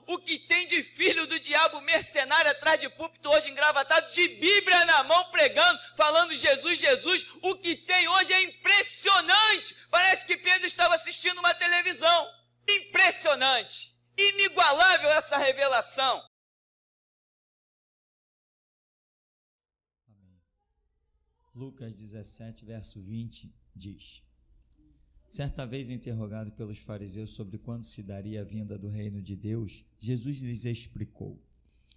o que tem de filho do diabo mercenário atrás de púlpito hoje engravatado, de Bíblia na mão pregando, falando Jesus, Jesus, o que tem hoje é impressionante. Parece que Pedro estava assistindo uma televisão. Impressionante, inigualável essa revelação. Amém. Lucas 17, verso 20 diz: certa vez interrogado pelos fariseus sobre quando se daria a vinda do reino de Deus, Jesus lhes explicou: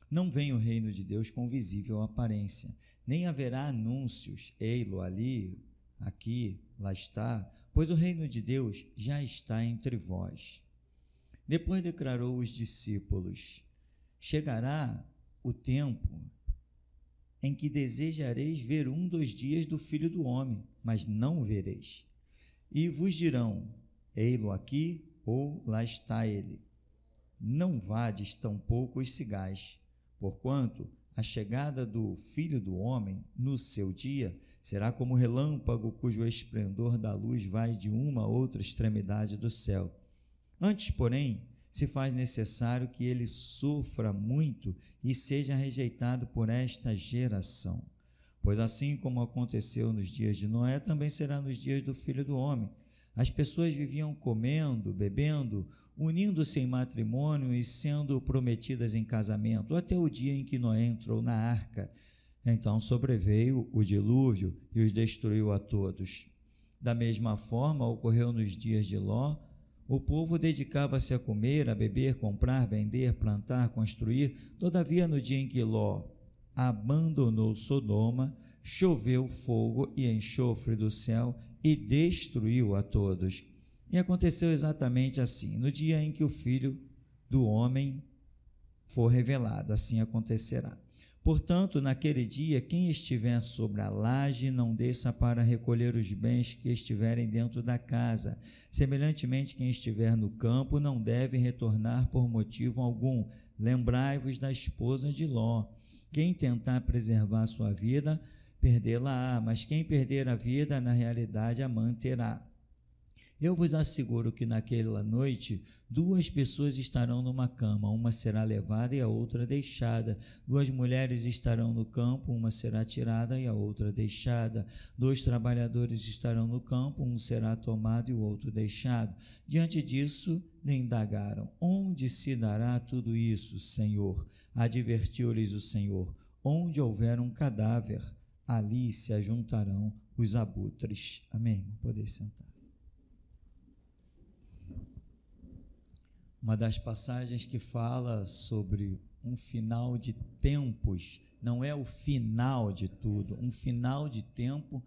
não vem o reino de Deus com visível aparência, nem haverá anúncios, ei-lo ali, aqui, lá está, pois o reino de Deus já está entre vós. Depois declarou os discípulos: chegará o tempo em que desejareis ver um dos dias do Filho do Homem, mas não o vereis. E vos dirão: ei-lo aqui, ou lá está ele. Não vades tampouco os cigais, porquanto a chegada do Filho do Homem, no seu dia, será como relâmpago cujo esplendor da luz vai de uma a outra extremidade do céu. Antes, porém, se faz necessário que ele sofra muito e seja rejeitado por esta geração. Pois assim como aconteceu nos dias de Noé, também será nos dias do Filho do Homem. As pessoas viviam comendo, bebendo, unindo-se em matrimônio e sendo prometidas em casamento, até o dia em que Noé entrou na arca. Então sobreveio o dilúvio e os destruiu a todos. Da mesma forma, ocorreu nos dias de Ló. O povo dedicava-se a comer, a beber, comprar, vender, plantar, construir. Todavia, no dia em que Ló abandonou Sodoma, choveu fogo e enxofre do céu e destruiu a todos. E aconteceu exatamente assim. No dia em que o Filho do Homem for revelado, assim acontecerá. Portanto, naquele dia, quem estiver sobre a laje não desça para recolher os bens que estiverem dentro da casa. Semelhantemente, quem estiver no campo não deve retornar por motivo algum. Lembrai-vos da esposa de Ló. Quem tentar preservar sua vida, perdê-la-á, mas quem perder a vida, na realidade, a manterá. Eu vos asseguro que naquela noite 2 pessoas estarão numa cama, uma será levada e a outra deixada. 2 mulheres estarão no campo, uma será tirada e a outra deixada. 2 trabalhadores estarão no campo, um será tomado e o outro deixado. Diante disso, lhe indagaram: onde se dará tudo isso, Senhor? Advertiu-lhes o Senhor: onde houver um cadáver, ali se ajuntarão os abutres. Amém? Poder sentar. Uma das passagens que fala sobre um final de tempos, não é o final de tudo, um final de tempo,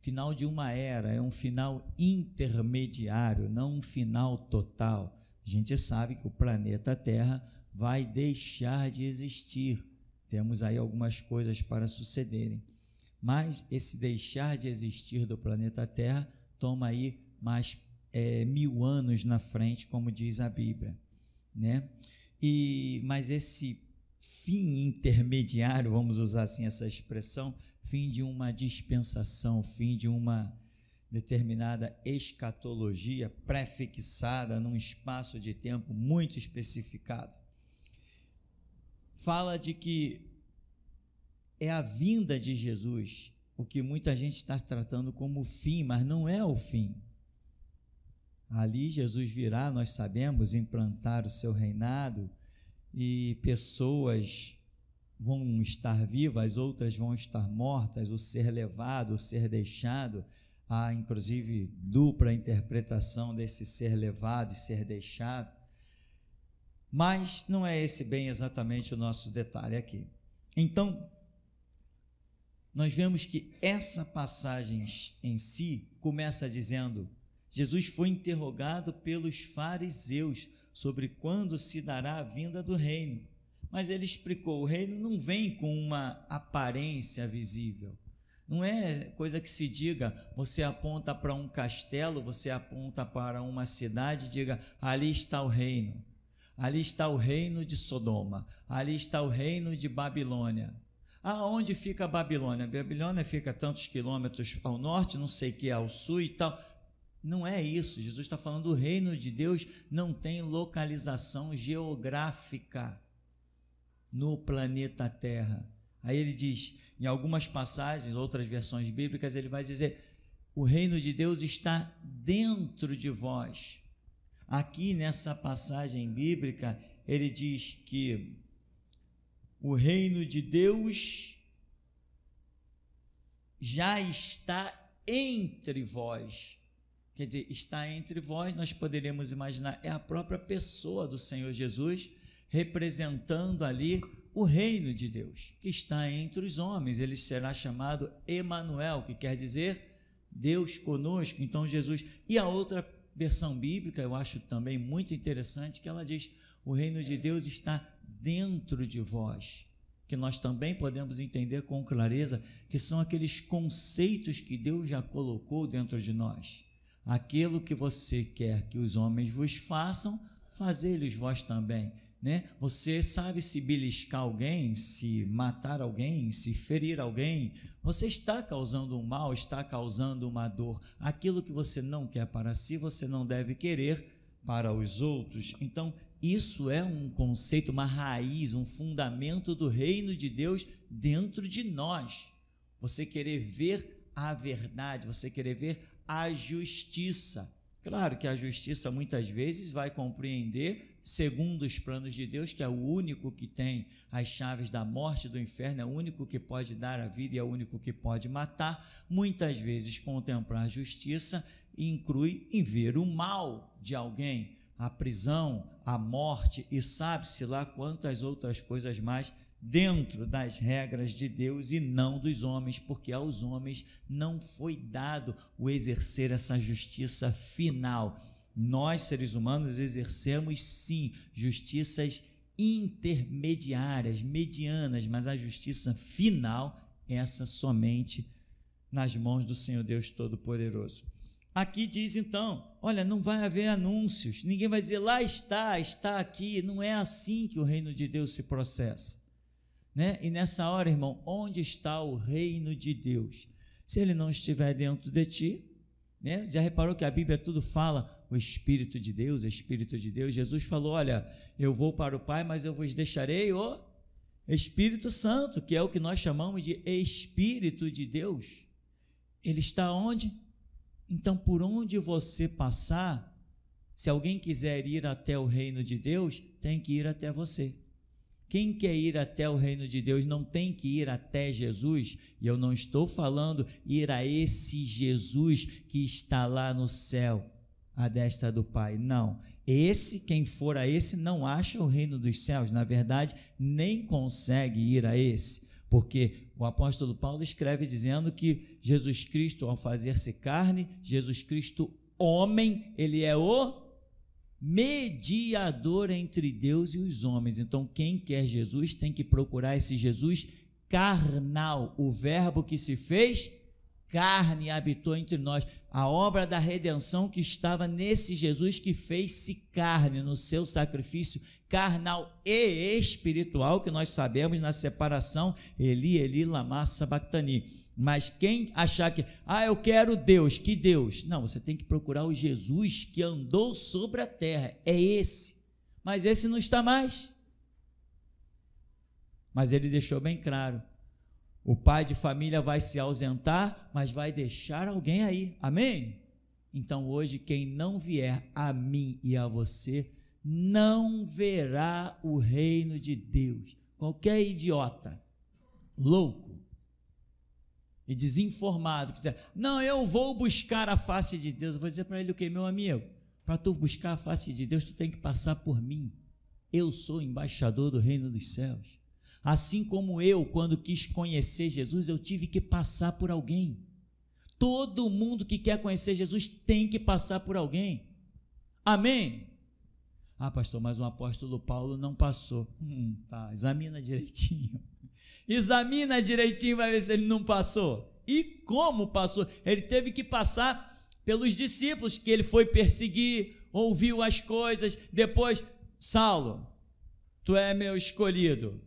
final de uma era, é um final intermediário, não um final total. A gente sabe que o planeta Terra vai deixar de existir, temos aí algumas coisas para sucederem, mas esse deixar de existir do planeta Terra toma aí mais 1000 anos na frente, como diz a Bíblia, né? Mas esse fim intermediário, vamos usar assim essa expressão, fim de uma dispensação, fim de uma determinada escatologia pré-fixada num espaço de tempo muito especificado, fala de que é a vinda de Jesus, o que muita gente está tratando como o fim, mas não é o fim. Ali Jesus virá, nós sabemos, implantar o seu reinado e pessoas vão estar vivas, outras vão estar mortas, o ser levado, o ser deixado. Há inclusive dupla interpretação desse ser levado e ser deixado. Mas não é esse bem exatamente o nosso detalhe aqui. Então, nós vemos que essa passagem em si começa dizendo: Jesus foi interrogado pelos fariseus sobre quando se dará a vinda do reino, mas ele explicou: o reino não vem com uma aparência visível, não é coisa que se diga, você aponta para um castelo, você aponta para uma cidade e diga: ali está o reino, ali está o reino de Sodoma, ali está o reino de Babilônia. Onde fica a Babilônia? A Babilônia fica a tantos quilômetros ao norte, não sei o que ao sul e tal. Não é isso. Jesus está falando, o reino de Deus não tem localização geográfica no planeta Terra. Aí ele diz, em algumas passagens, outras versões bíblicas, ele vai dizer, o reino de Deus está dentro de vós. Aqui nessa passagem bíblica, ele diz que o reino de Deus já está entre vós. Quer dizer, está entre vós, nós poderíamos imaginar, é a própria pessoa do Senhor Jesus, representando ali o reino de Deus, que está entre os homens. Ele será chamado Emanuel, que quer dizer Deus conosco. Então Jesus, e a outra versão bíblica, eu acho também muito interessante, que ela diz, o reino de Deus está dentro de vós, que nós também podemos entender com clareza, que são aqueles conceitos que Deus já colocou dentro de nós. Aquilo que você quer que os homens vos façam, fazei-lhes vós também, né? Você sabe se beliscar alguém, se matar alguém, se ferir alguém, você está causando um mal, está causando uma dor. Aquilo que você não quer para si, você não deve querer para os outros. Então, isso é um conceito, uma raiz, um fundamento do reino de Deus dentro de nós. Você querer ver a verdade, você querer ver a justiça. Claro que a justiça muitas vezes vai compreender, segundo os planos de Deus, que é o único que tem as chaves da morte e do inferno, é o único que pode dar a vida e é o único que pode matar. Muitas vezes contemplar a justiça inclui em ver o mal de alguém, a prisão, a morte e sabe-se lá quantas outras coisas mais, dentro das regras de Deus e não dos homens, porque aos homens não foi dado o exercer essa justiça final. Nós, seres humanos, exercemos sim justiças intermediárias, medianas, mas a justiça final, essa somente nas mãos do Senhor Deus Todo-Poderoso. Aqui diz então, olha, não vai haver anúncios, ninguém vai dizer, lá está aqui, não é assim que o reino de Deus se processa, né? E nessa hora, irmão, onde está o reino de Deus? Se ele não estiver dentro de ti, né? Já reparou que a Bíblia tudo fala, o Espírito de Deus, Jesus falou, olha, eu vou para o Pai, mas eu vos deixarei o Espírito Santo, que é o que nós chamamos de Espírito de Deus. Ele está onde? Então, por onde você passar, se alguém quiser ir até o reino de Deus, tem que ir até você. Quem quer ir até o reino de Deus não tem que ir até Jesus, e eu não estou falando ir a esse Jesus que está lá no céu, à destra do Pai, não. Quem for a esse não acha o reino dos céus, na verdade, nem consegue ir a esse. Porque o apóstolo Paulo escreve dizendo que Jesus Cristo, ao fazer-se carne, Jesus Cristo homem, ele é o mediador entre Deus e os homens. Então, quem quer Jesus tem que procurar esse Jesus carnal, o verbo que se fez carne e habitou entre nós. A obra da redenção que estava nesse Jesus que fez-se carne, no seu sacrifício carnal e espiritual, que nós sabemos na separação, Eli, Eli, lama sabactani. Mas quem achar que, eu quero Deus, que Deus? Não, você tem que procurar o Jesus que andou sobre a terra, é esse. Mas esse não está mais. Mas ele deixou bem claro, o pai de família vai se ausentar, mas vai deixar alguém aí, amém? Então hoje quem não vier a mim e a você, não verá o reino de Deus. Qualquer idiota, louco e desinformado, que dizer, não, eu vou buscar a face de Deus, eu vou dizer para ele o que, meu amigo? Para tu buscar a face de Deus, tu tem que passar por mim. Eu sou embaixador do reino dos céus. Assim como eu, quando quis conhecer Jesus, eu tive que passar por alguém. Todo mundo que quer conhecer Jesus tem que passar por alguém. Amém? Pastor, mas o apóstolo Paulo não passou. Tá, examina direitinho. Examina direitinho, vai ver se ele não passou. E como passou? Ele teve que passar pelos discípulos que ele foi perseguir, ouviu as coisas, depois, Saulo, tu é meu escolhido.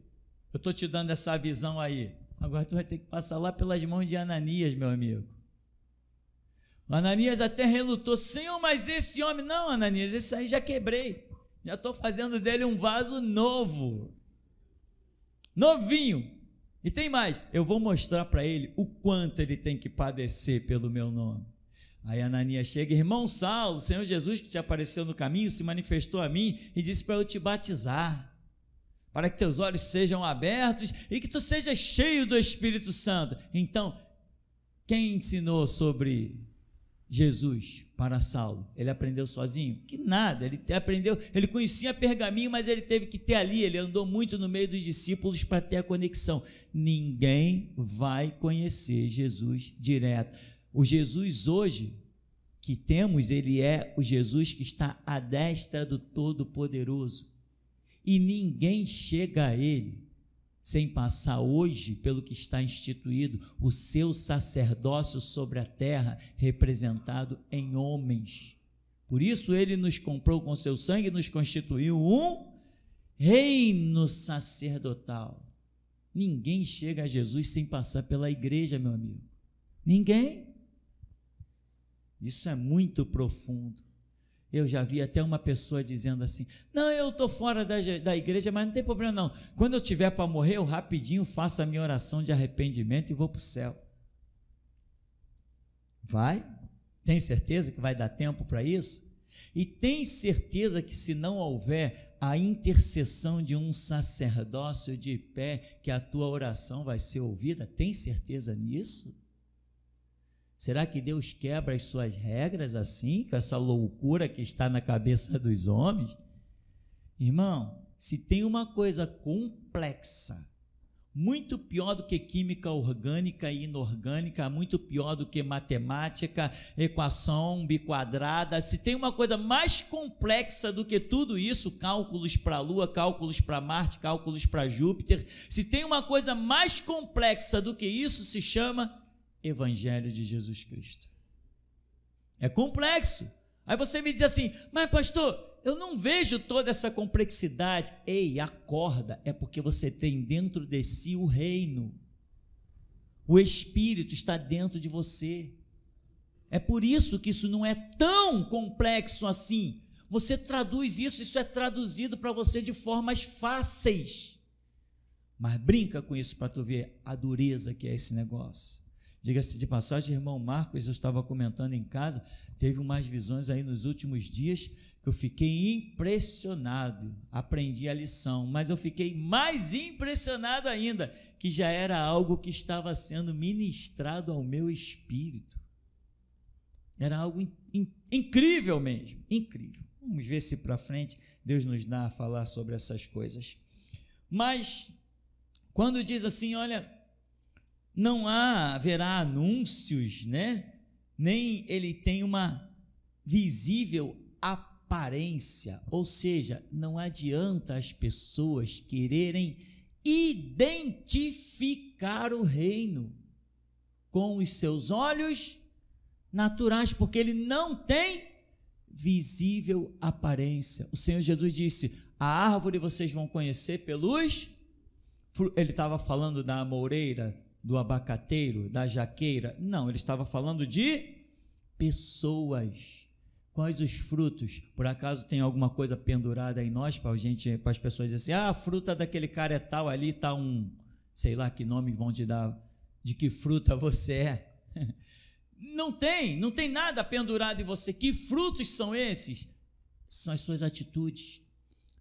Eu estou te dando essa visão aí. Agora tu vai ter que passar lá pelas mãos de Ananias, meu amigo. O Ananias até relutou: Senhor, mas esse homem... Não, Ananias, esse aí já quebrei. Já estou fazendo dele um vaso novo. Novinho. E tem mais, eu vou mostrar para ele o quanto ele tem que padecer pelo meu nome. Aí Ananias chega: irmão Saulo, o Senhor Jesus que te apareceu no caminho se manifestou a mim e disse para eu te batizar, para que teus olhos sejam abertos e que tu sejas cheio do Espírito Santo. Então, quem ensinou sobre Jesus para Saulo? Ele aprendeu sozinho? Que nada, ele aprendeu, ele conhecia pergaminho, mas ele teve que ter ali, ele andou muito no meio dos discípulos para ter a conexão. Ninguém vai conhecer Jesus direto. O Jesus hoje que temos, ele é o Jesus que está à destra do Todo-Poderoso, e ninguém chega a ele sem passar hoje pelo que está instituído, o seu sacerdócio sobre a terra, representado em homens. Por isso ele nos comprou com seu sangue e nos constituiu um reino sacerdotal. Ninguém chega a Jesus sem passar pela igreja, meu amigo. Ninguém. Isso é muito profundo. Eu já vi até uma pessoa dizendo assim: não, eu estou fora da igreja, mas não tem problema não. Quando eu estiver para morrer, eu rapidinho faço a minha oração de arrependimento e vou para o céu. Vai? Tem certeza que vai dar tempo para isso? E tem certeza que se não houver a intercessão de um sacerdócio de pé, que a tua oração vai ser ouvida? Tem certeza nisso? Será que Deus quebra as suas regras assim, com essa loucura que está na cabeça dos homens? Irmão, se tem uma coisa complexa, muito pior do que química orgânica e inorgânica, muito pior do que matemática, equação biquadrada, se tem uma coisa mais complexa do que tudo isso, cálculos para a Lua, cálculos para Marte, cálculos para Júpiter, se tem uma coisa mais complexa do que isso, se chama Evangelho de Jesus Cristo. É complexo. Aí você me diz assim: mas pastor, eu não vejo toda essa complexidade. Ei, acorda, é porque você tem dentro de si o reino. O Espírito está dentro de você. É por isso que isso não é tão complexo assim. Você traduz isso, isso é traduzido para você de formas fáceis. Mas brinca com isso para tu ver a dureza que é esse negócio. Diga-se de passagem, irmão Marcos, eu estava comentando em casa, teve umas visões aí nos últimos dias que eu fiquei impressionado, aprendi a lição, mas eu fiquei mais impressionado ainda, que já era algo que estava sendo ministrado ao meu espírito. Era algo incrível mesmo, incrível. Vamos ver se para frente Deus nos dá a falar sobre essas coisas. Mas quando diz assim, olha, não haverá anúncios, né? Nem ele tem uma visível aparência, ou seja, não adianta as pessoas quererem identificar o reino com os seus olhos naturais, porque ele não tem visível aparência. O Senhor Jesus disse: a árvore vocês vão conhecer pelos... Ele estava falando da amoreira, do abacateiro, da jaqueira? Não, ele estava falando de pessoas. Quais os frutos? Por acaso tem alguma coisa pendurada em nós para as pessoas dizerem assim: ah, a fruta daquele cara é tal, ali está um, sei lá que nome vão te dar, de que fruta você é. Não tem nada pendurado em você. Que frutos são esses? São as suas atitudes.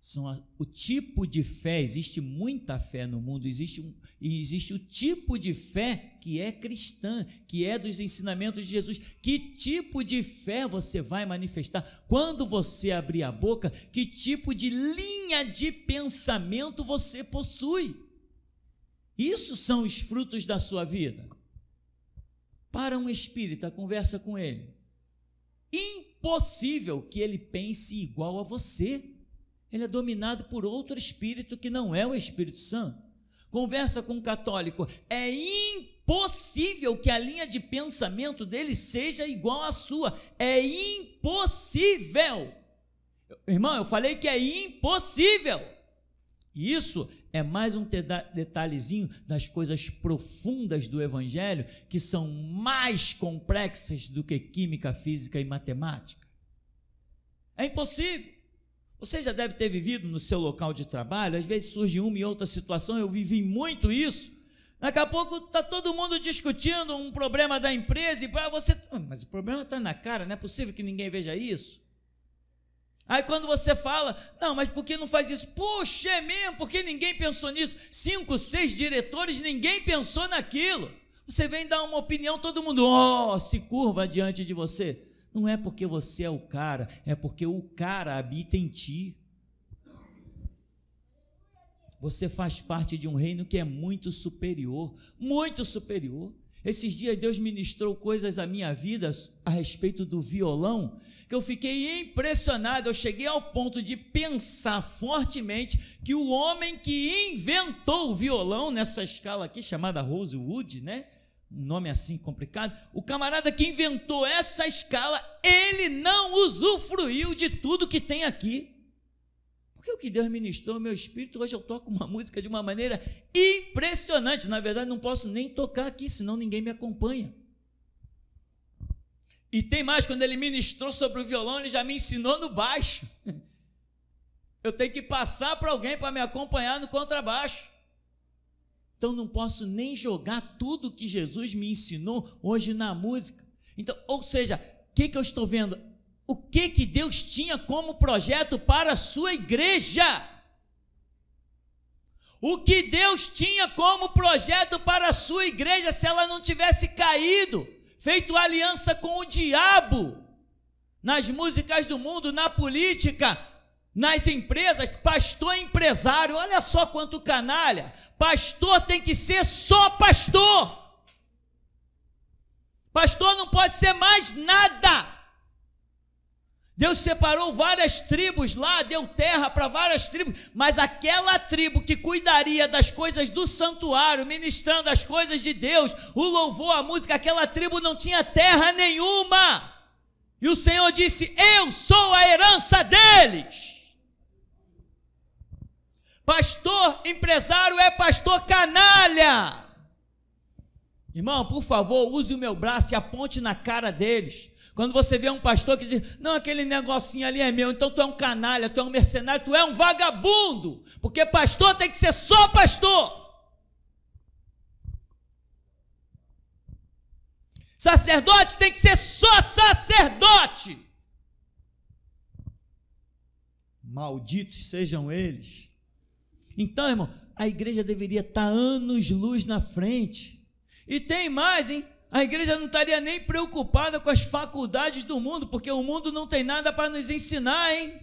São o tipo de fé. Existe muita fé no mundo, existe o tipo de fé que é cristã, que é dos ensinamentos de Jesus. Que tipo de fé você vai manifestar quando você abrir a boca? Que tipo de linha de pensamento você possui? Isso são os frutos da sua vida. Para um espírita, conversa com ele, impossível que ele pense igual a você. Ele é dominado por outro espírito que não é o Espírito Santo. Conversa com um católico, é impossível que a linha de pensamento dele seja igual à sua. É impossível. Irmão, eu falei que é impossível. E isso é mais um detalhezinho das coisas profundas do Evangelho, que são mais complexas do que química, física e matemática. É impossível. Você já deve ter vivido no seu local de trabalho, às vezes surge uma e outra situação, eu vivi muito isso. Daqui a pouco está todo mundo discutindo um problema da empresa e para você, mas o problema está na cara, não é possível que ninguém veja isso. Aí quando você fala, não, mas por que não faz isso? Puxa, é mesmo, porque ninguém pensou nisso. 5, 6 diretores, ninguém pensou naquilo. Você vem dar uma opinião, todo mundo, se curva diante de você. Não é porque você é o cara, é porque o cara habita em ti. Você faz parte de um reino que é muito superior, muito superior. Esses dias Deus ministrou coisas à minha vida a respeito do violão, que eu fiquei impressionado. Eu cheguei ao ponto de pensar fortemente que o homem que inventou o violão nessa escala aqui, chamada Rosewood, né? Um nome assim complicado, o camarada que inventou essa escala, ele não usufruiu de tudo que tem aqui. Porque o que Deus ministrou no meu espírito, hoje eu toco uma música de uma maneira impressionante. Na verdade, não posso nem tocar aqui, senão ninguém me acompanha. E tem mais, quando ele ministrou sobre o violão, ele já me ensinou no baixo. Eu tenho que passar para alguém para me acompanhar no contrabaixo. Então não posso nem jogar tudo que Jesus me ensinou hoje na música. Então, ou seja, o que eu estou vendo? O que Deus tinha como projeto para a sua igreja? O que Deus tinha como projeto para a sua igreja se ela não tivesse caído, feito aliança com o diabo, nas músicas do mundo, na política, nas empresas, pastor é empresário, olha só quanto canalha. Pastor tem que ser só pastor. Pastor não pode ser mais nada. Deus separou várias tribos lá, deu terra para várias tribos, mas aquela tribo que cuidaria das coisas do santuário, ministrando as coisas de Deus, o louvor, a música, aquela tribo não tinha terra nenhuma. E o Senhor disse: eu sou a herança deles. Pastor empresário é pastor canalha. Irmão, por favor, use o meu braço e aponte na cara deles. Quando você vê um pastor que diz: não, aquele negocinho ali é meu, então tu é um canalha, tu é um mercenário, tu é um vagabundo, porque pastor tem que ser só pastor. Sacerdote tem que ser só sacerdote. Malditos sejam eles. Então, irmão, a igreja deveria estar anos-luz na frente. E tem mais, hein? A igreja não estaria nem preocupada com as faculdades do mundo, porque o mundo não tem nada para nos ensinar, hein?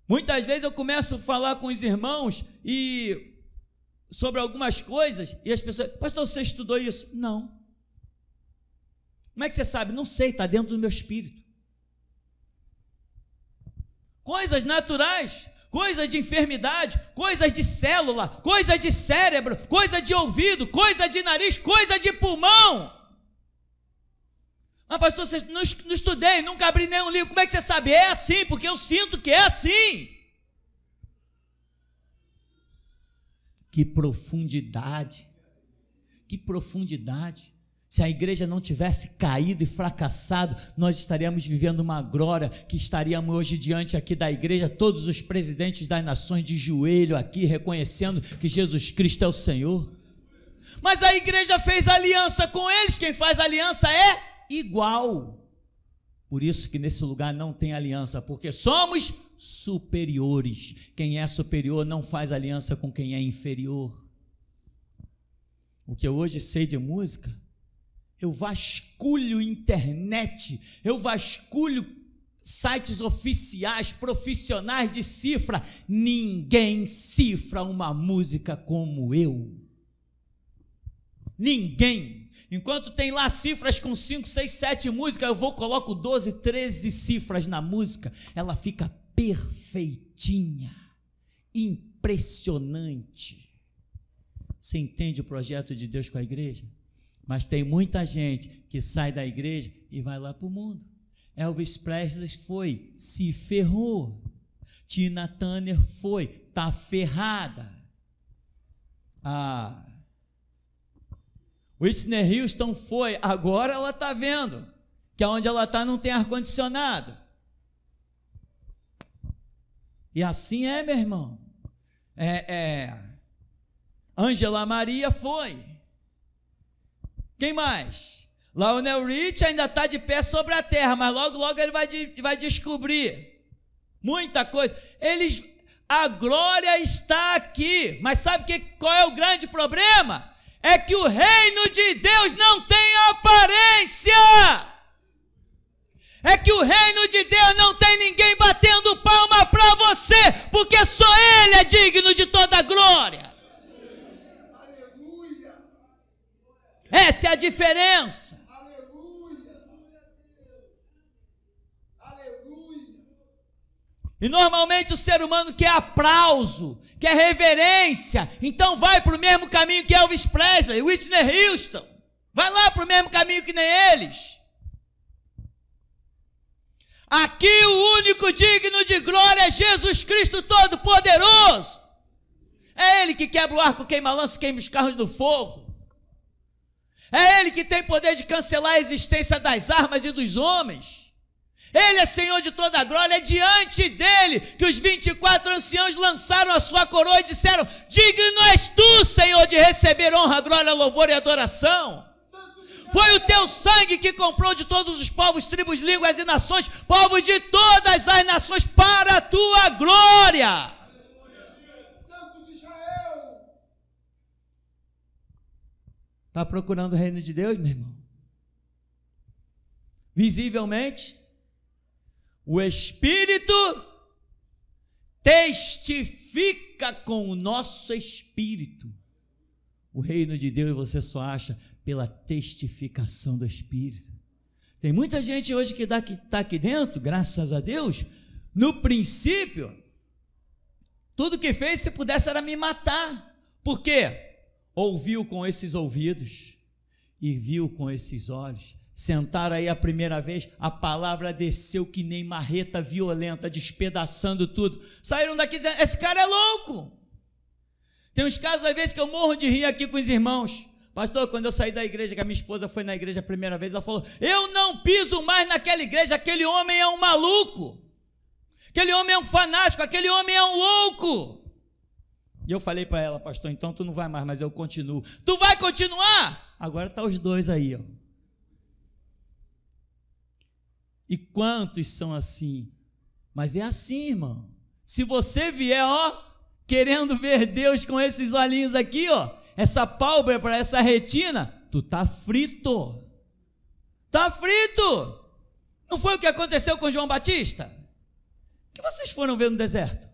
Muitas vezes eu começo a falar com os irmãos sobre algumas coisas, e as pessoas: pastor, você estudou isso? Não. Como é que você sabe? Não sei, está dentro do meu espírito. Coisas naturais, coisas de enfermidade, coisas de célula, coisas de cérebro, coisa de ouvido, coisa de nariz, coisa de pulmão. Mas pastor, você não estudei, nunca abri nenhum livro. Como é que você sabe? É assim, porque eu sinto que é assim. Que profundidade, que profundidade. Se a igreja não tivesse caído e fracassado, nós estaríamos vivendo uma glória, que estaríamos hoje diante aqui da igreja, todos os presidentes das nações de joelho aqui, reconhecendo que Jesus Cristo é o Senhor. Mas a igreja fez aliança com eles, quem faz aliança é igual. Por isso que nesse lugar não tem aliança, porque somos superiores. Quem é superior não faz aliança com quem é inferior. O que eu hoje sei de música, eu vasculho internet, eu vasculho sites oficiais, profissionais de cifra. Ninguém cifra uma música como eu. Ninguém. Enquanto tem lá cifras com 5, 6, 7 músicas, eu coloco 12, 13 cifras na música. Ela fica perfeitinha, impressionante. Você entende o projeto de Deus com a igreja? Mas tem muita gente que sai da igreja e vai lá para o mundo. Elvis Presley foi, se ferrou. Tina Turner foi, está ferrada. Whitney Houston foi, agora ela está vendo que onde ela está não tem ar-condicionado. E assim é, meu irmão. Angela Maria foi. Quem mais? Lionel Rich ainda está de pé sobre a terra, mas logo, logo ele vai descobrir muita coisa. A glória está aqui, mas sabe qual é o grande problema? É que o reino de Deus não tem aparência. É que o reino de Deus não tem ninguém batendo palma para você, porque só Ele é digno de toda a glória. Aleluia. Essa é a diferença. Aleluia. Aleluia. E normalmente o ser humano quer aplauso, quer reverência, então vai para o mesmo caminho que Elvis Presley, Whitney Houston, vai lá para o mesmo caminho que nem eles. Aqui o único digno de glória é Jesus Cristo Todo-Poderoso. É Ele que quebra o arco, queima a lança, queima os carros do fogo. É Ele que tem poder de cancelar a existência das armas e dos homens. Ele é Senhor de toda a glória. É diante dele que os 24 anciãos lançaram a sua coroa e disseram: digno és tu, Senhor, de receber honra, glória, louvor e adoração. Foi o teu sangue que comprou de todos os povos, tribos, línguas e nações, povos de todas as nações, para a tua glória. Santo de Israel. Está procurando o reino de Deus, meu irmão? Visivelmente, o Espírito testifica com o nosso espírito. O reino de Deus você só acha pela testificação do Espírito. Tem muita gente hoje que está aqui dentro, graças a Deus, no princípio, tudo que fez, se pudesse, era me matar. Por quê? Ouviu com esses ouvidos e viu com esses olhos. Sentaram aí a primeira vez, a palavra desceu que nem marreta violenta, despedaçando tudo. Saíram daqui dizendo: esse cara é louco. Tem uns casos, às vezes, que eu morro de rir aqui com os irmãos. Pastor, quando eu saí da igreja, que a minha esposa foi na igreja a primeira vez, ela falou: eu não piso mais naquela igreja, aquele homem é um maluco, aquele homem é um fanático, aquele homem é um louco. E eu falei para ela: pastor, então tu não vai mais, mas eu continuo. Tu vai continuar? Agora tá os dois aí, ó. E quantos são assim? Mas é assim, irmão. Se você vier, ó, querendo ver Deus com esses olhinhos aqui, ó, essa pálpebra, essa retina, tu tá frito. Tá frito. Não foi o que aconteceu com João Batista? O que vocês foram ver no deserto?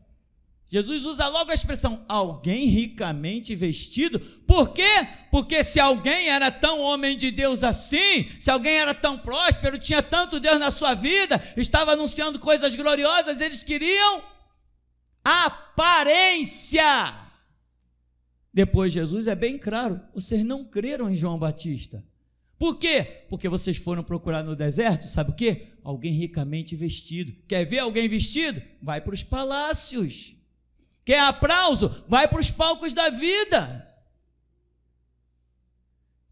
Jesus usa logo a expressão alguém ricamente vestido. Por quê? Porque se alguém era tão homem de Deus assim, se alguém era tão próspero, tinha tanto Deus na sua vida, estava anunciando coisas gloriosas, eles queriam aparência. Depois Jesus é bem claro: vocês não creram em João Batista. Por quê? Porque vocês foram procurar no deserto, sabe o quê? Alguém ricamente vestido. Quer ver alguém vestido? Vai para os palácios. Quer aplauso? Vai para os palcos da vida.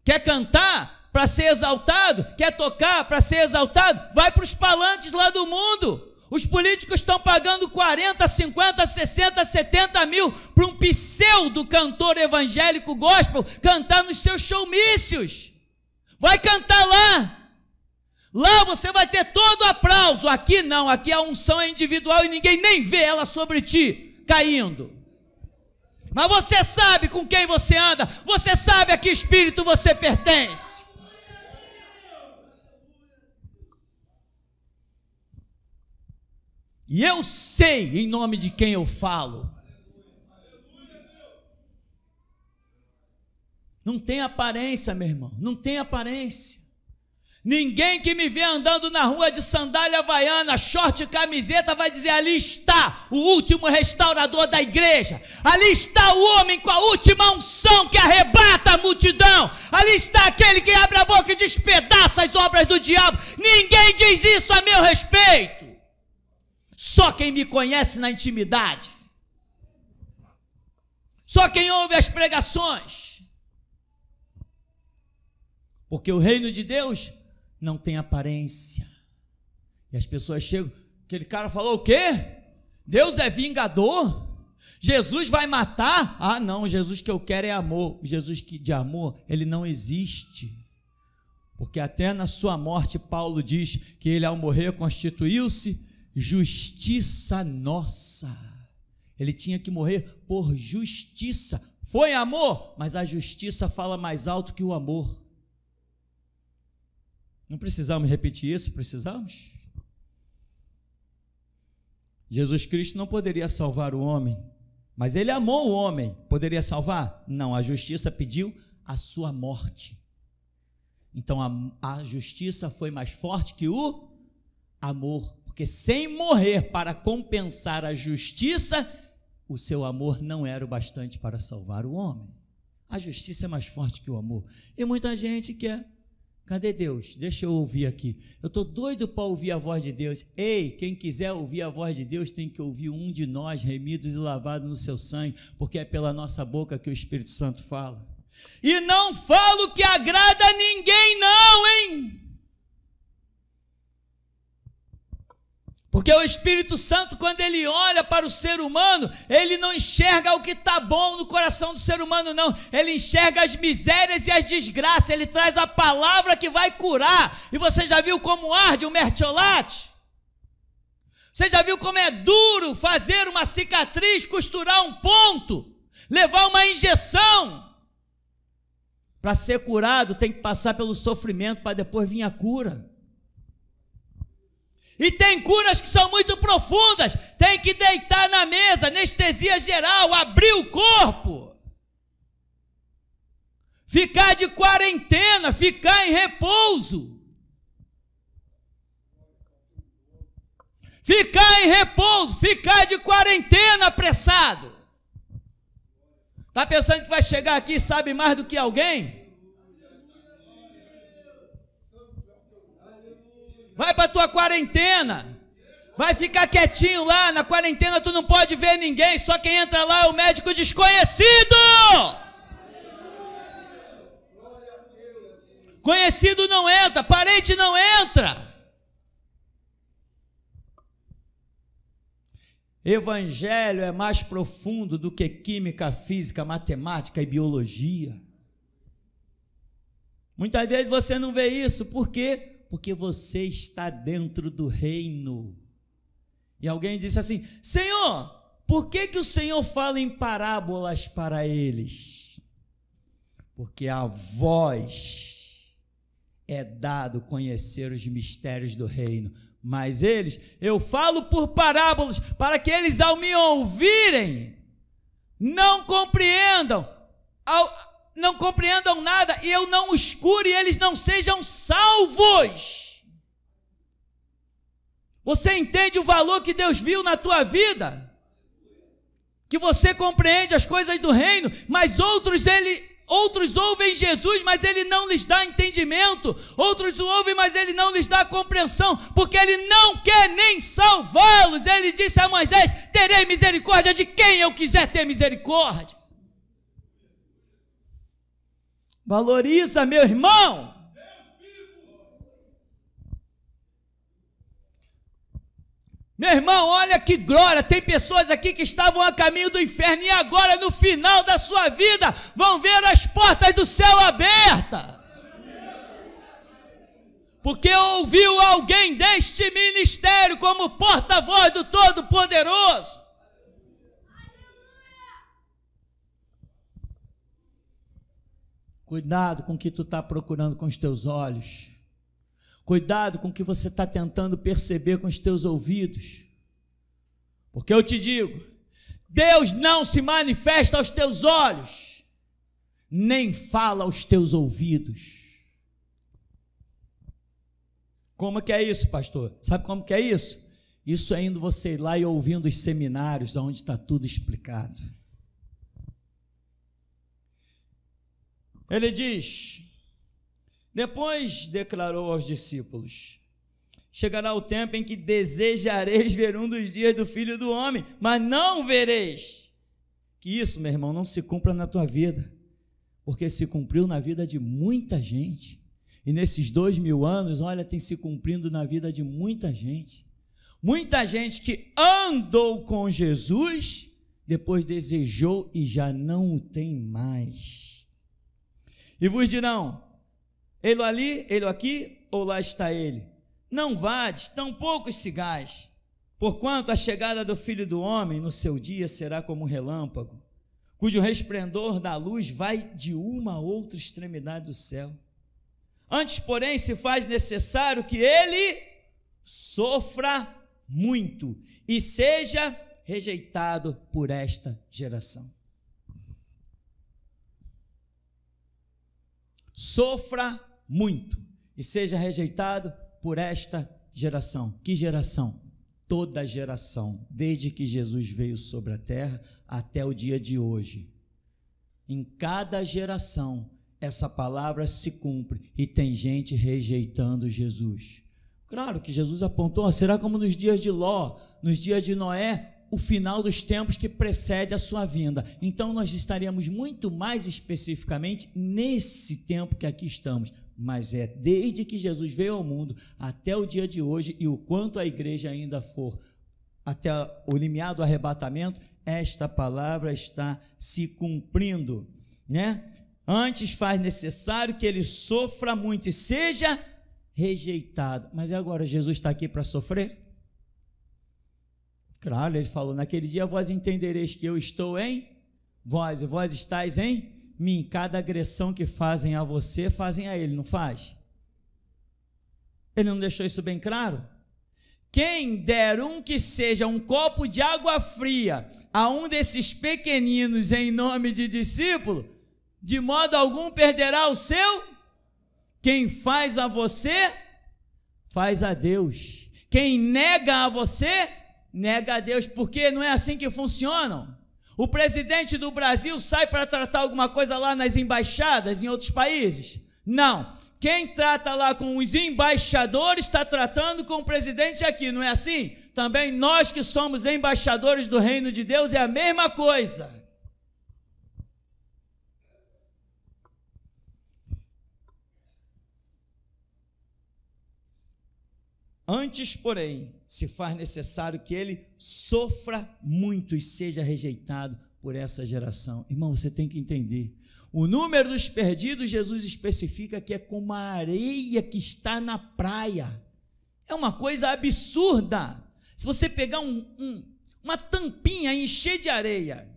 Quer cantar para ser exaltado? Quer tocar para ser exaltado? Vai para os palanques lá do mundo. Os políticos estão pagando 40, 50, 60, 70 mil para um pseudo cantor evangélico gospel cantar nos seus showmícios. Vai cantar lá. Lá você vai ter todo o aplauso. Aqui não, aqui a unção é individual e ninguém nem vê ela sobre ti caindo. Mas você sabe com quem você anda, você sabe a que espírito você pertence. E eu sei em nome de quem eu falo. Não tem aparência, meu irmão, não tem aparência. Ninguém que me vê andando na rua de sandália havaiana, short e camiseta vai dizer: ali está o último restaurador da igreja, ali está o homem com a última unção que arrebata a multidão, ali está aquele que abre a boca e despedaça as obras do diabo. Ninguém diz isso a meu respeito. Só quem me conhece na intimidade. Só quem ouve as pregações. Porque o reino de Deus não tem aparência. E as pessoas chegam, aquele cara falou o quê? Deus é vingador? Jesus vai matar? Ah, não, Jesus que eu quero é amor. Jesus que de amor, ele não existe. Porque até na sua morte, Paulo diz que ele ao morrer constituiu-se justiça nossa. Ele tinha que morrer por justiça. Foi amor, mas a justiça fala mais alto que o amor. Não precisamos repetir isso? Precisamos? Jesus Cristo não poderia salvar o homem, mas ele amou o homem. Poderia salvar? Não, a justiça pediu a sua morte. Então a justiça foi mais forte que o amor, porque sem morrer para compensar a justiça, o seu amor não era o bastante para salvar o homem. A justiça é mais forte que o amor. E muita gente quer, cadê Deus? Deixa eu ouvir aqui. Eu estou doido para ouvir a voz de Deus. Ei, quem quiser ouvir a voz de Deus tem que ouvir um de nós, remidos e lavados no seu sangue, porque é pela nossa boca que o Espírito Santo fala. E não falo que agrada a ninguém não, hein? Porque o Espírito Santo, quando ele olha para o ser humano, ele não enxerga o que está bom no coração do ser humano, não. Ele enxerga as misérias e as desgraças. Ele traz a palavra que vai curar. E você já viu como arde o mertiolate? Você já viu como é duro fazer uma cicatriz, costurar um ponto, levar uma injeção? Para ser curado tem que passar pelo sofrimento para depois vir a cura. E tem curas que são muito profundas, tem que deitar na mesa, anestesia geral, abrir o corpo, ficar de quarentena, ficar em repouso. Ficar em repouso, ficar de quarentena apressado. Está pensando que vai chegar aqui e sabe mais do que alguém? Vai para a tua quarentena, vai ficar quietinho lá, na quarentena tu não pode ver ninguém, só quem entra lá é o médico desconhecido. Conhecido não entra, parente não entra. Evangelho é mais profundo do que química, física, matemática e biologia. Muitas vezes você não vê isso, por quê? Porque você está dentro do reino. E alguém disse assim: Senhor, por que o Senhor fala em parábolas para eles? Porque a vós é dado conhecer os mistérios do reino, mas eles, eu falo por parábolas, para que eles ao me ouvirem, não compreendam nada, e eu não os cure, e eles não sejam salvos. Você entende o valor que Deus viu na tua vida? Que você compreende as coisas do reino, mas outros ouvem Jesus, mas ele não lhes dá entendimento. Outros o ouvem, mas ele não lhes dá compreensão, porque ele não quer nem salvá-los. Ele disse a Moisés: terei misericórdia de quem eu quiser ter misericórdia. Valoriza, meu irmão. Meu irmão, olha que glória, tem pessoas aqui que estavam a caminho do inferno e agora no final da sua vida vão ver as portas do céu abertas. Porque ouviu alguém deste ministério como porta-voz do Todo-Poderoso. Cuidado com o que tu está procurando com os teus olhos. Cuidado com o que você está tentando perceber com os teus ouvidos. Porque eu te digo, Deus não se manifesta aos teus olhos, nem fala aos teus ouvidos. Como que é isso, pastor? Sabe como que é isso? Isso é indo você ir lá e ouvindo os seminários onde está tudo explicado. Ele diz, depois declarou aos discípulos: Chegará o tempo em que desejareis ver um dos dias do Filho do Homem, mas não vereis. Que isso, meu irmão, não se cumpra na tua vida, porque se cumpriu na vida de muita gente. E nesses 2000 anos, olha, tem se cumprindo na vida de muita gente. Muita gente que andou com Jesus, depois desejou e já não o tem mais. E vos dirão, ele ali, ele aqui, ou lá está ele? Não vades, tampouco sigais, porquanto a chegada do Filho do Homem no seu dia será como um relâmpago, cujo resplendor da luz vai de uma a outra extremidade do céu. Antes, porém, se faz necessário que ele sofra muito e seja rejeitado por esta geração. Sofra muito e seja rejeitado por esta geração. Que geração? Toda geração, desde que Jesus veio sobre a terra até o dia de hoje. Em cada geração, essa palavra se cumpre e tem gente rejeitando Jesus. Claro que Jesus apontou, será como nos dias de Ló, nos dias de Noé, o final dos tempos que precede a sua vinda. Então nós estaríamos muito mais especificamente nesse tempo que aqui estamos, mas é desde que Jesus veio ao mundo até o dia de hoje, e o quanto a igreja ainda for até o limiar do arrebatamento, esta palavra está se cumprindo, né? Antes faz necessário que ele sofra muito e seja rejeitado. Mas e agora, Jesus está aqui para sofrer? Claro, ele falou, naquele dia vós entendereis que eu estou em vós, e vós estáis em mim. Cada agressão que fazem a você, fazem a ele, não faz? Ele não deixou isso bem claro? Quem der que seja um copo de água fria a um desses pequeninos em nome de discípulo, de modo algum perderá o seu. Quem faz a você, faz a Deus. Quem nega a você, nega a Deus, porque não é assim que funcionam. O presidente do Brasil sai para tratar alguma coisa lá nas embaixadas em outros países? Não. Quem trata lá com os embaixadores está tratando com o presidente aqui, não é assim? Também nós que somos embaixadores do reino de Deus é a mesma coisa. Antes, porém, se faz necessário que ele sofra muito e seja rejeitado por essa geração. Irmão, você tem que entender. O número dos perdidos, Jesus especifica que é como a areia que está na praia. É uma coisa absurda. Se você pegar uma tampinha e encher de areia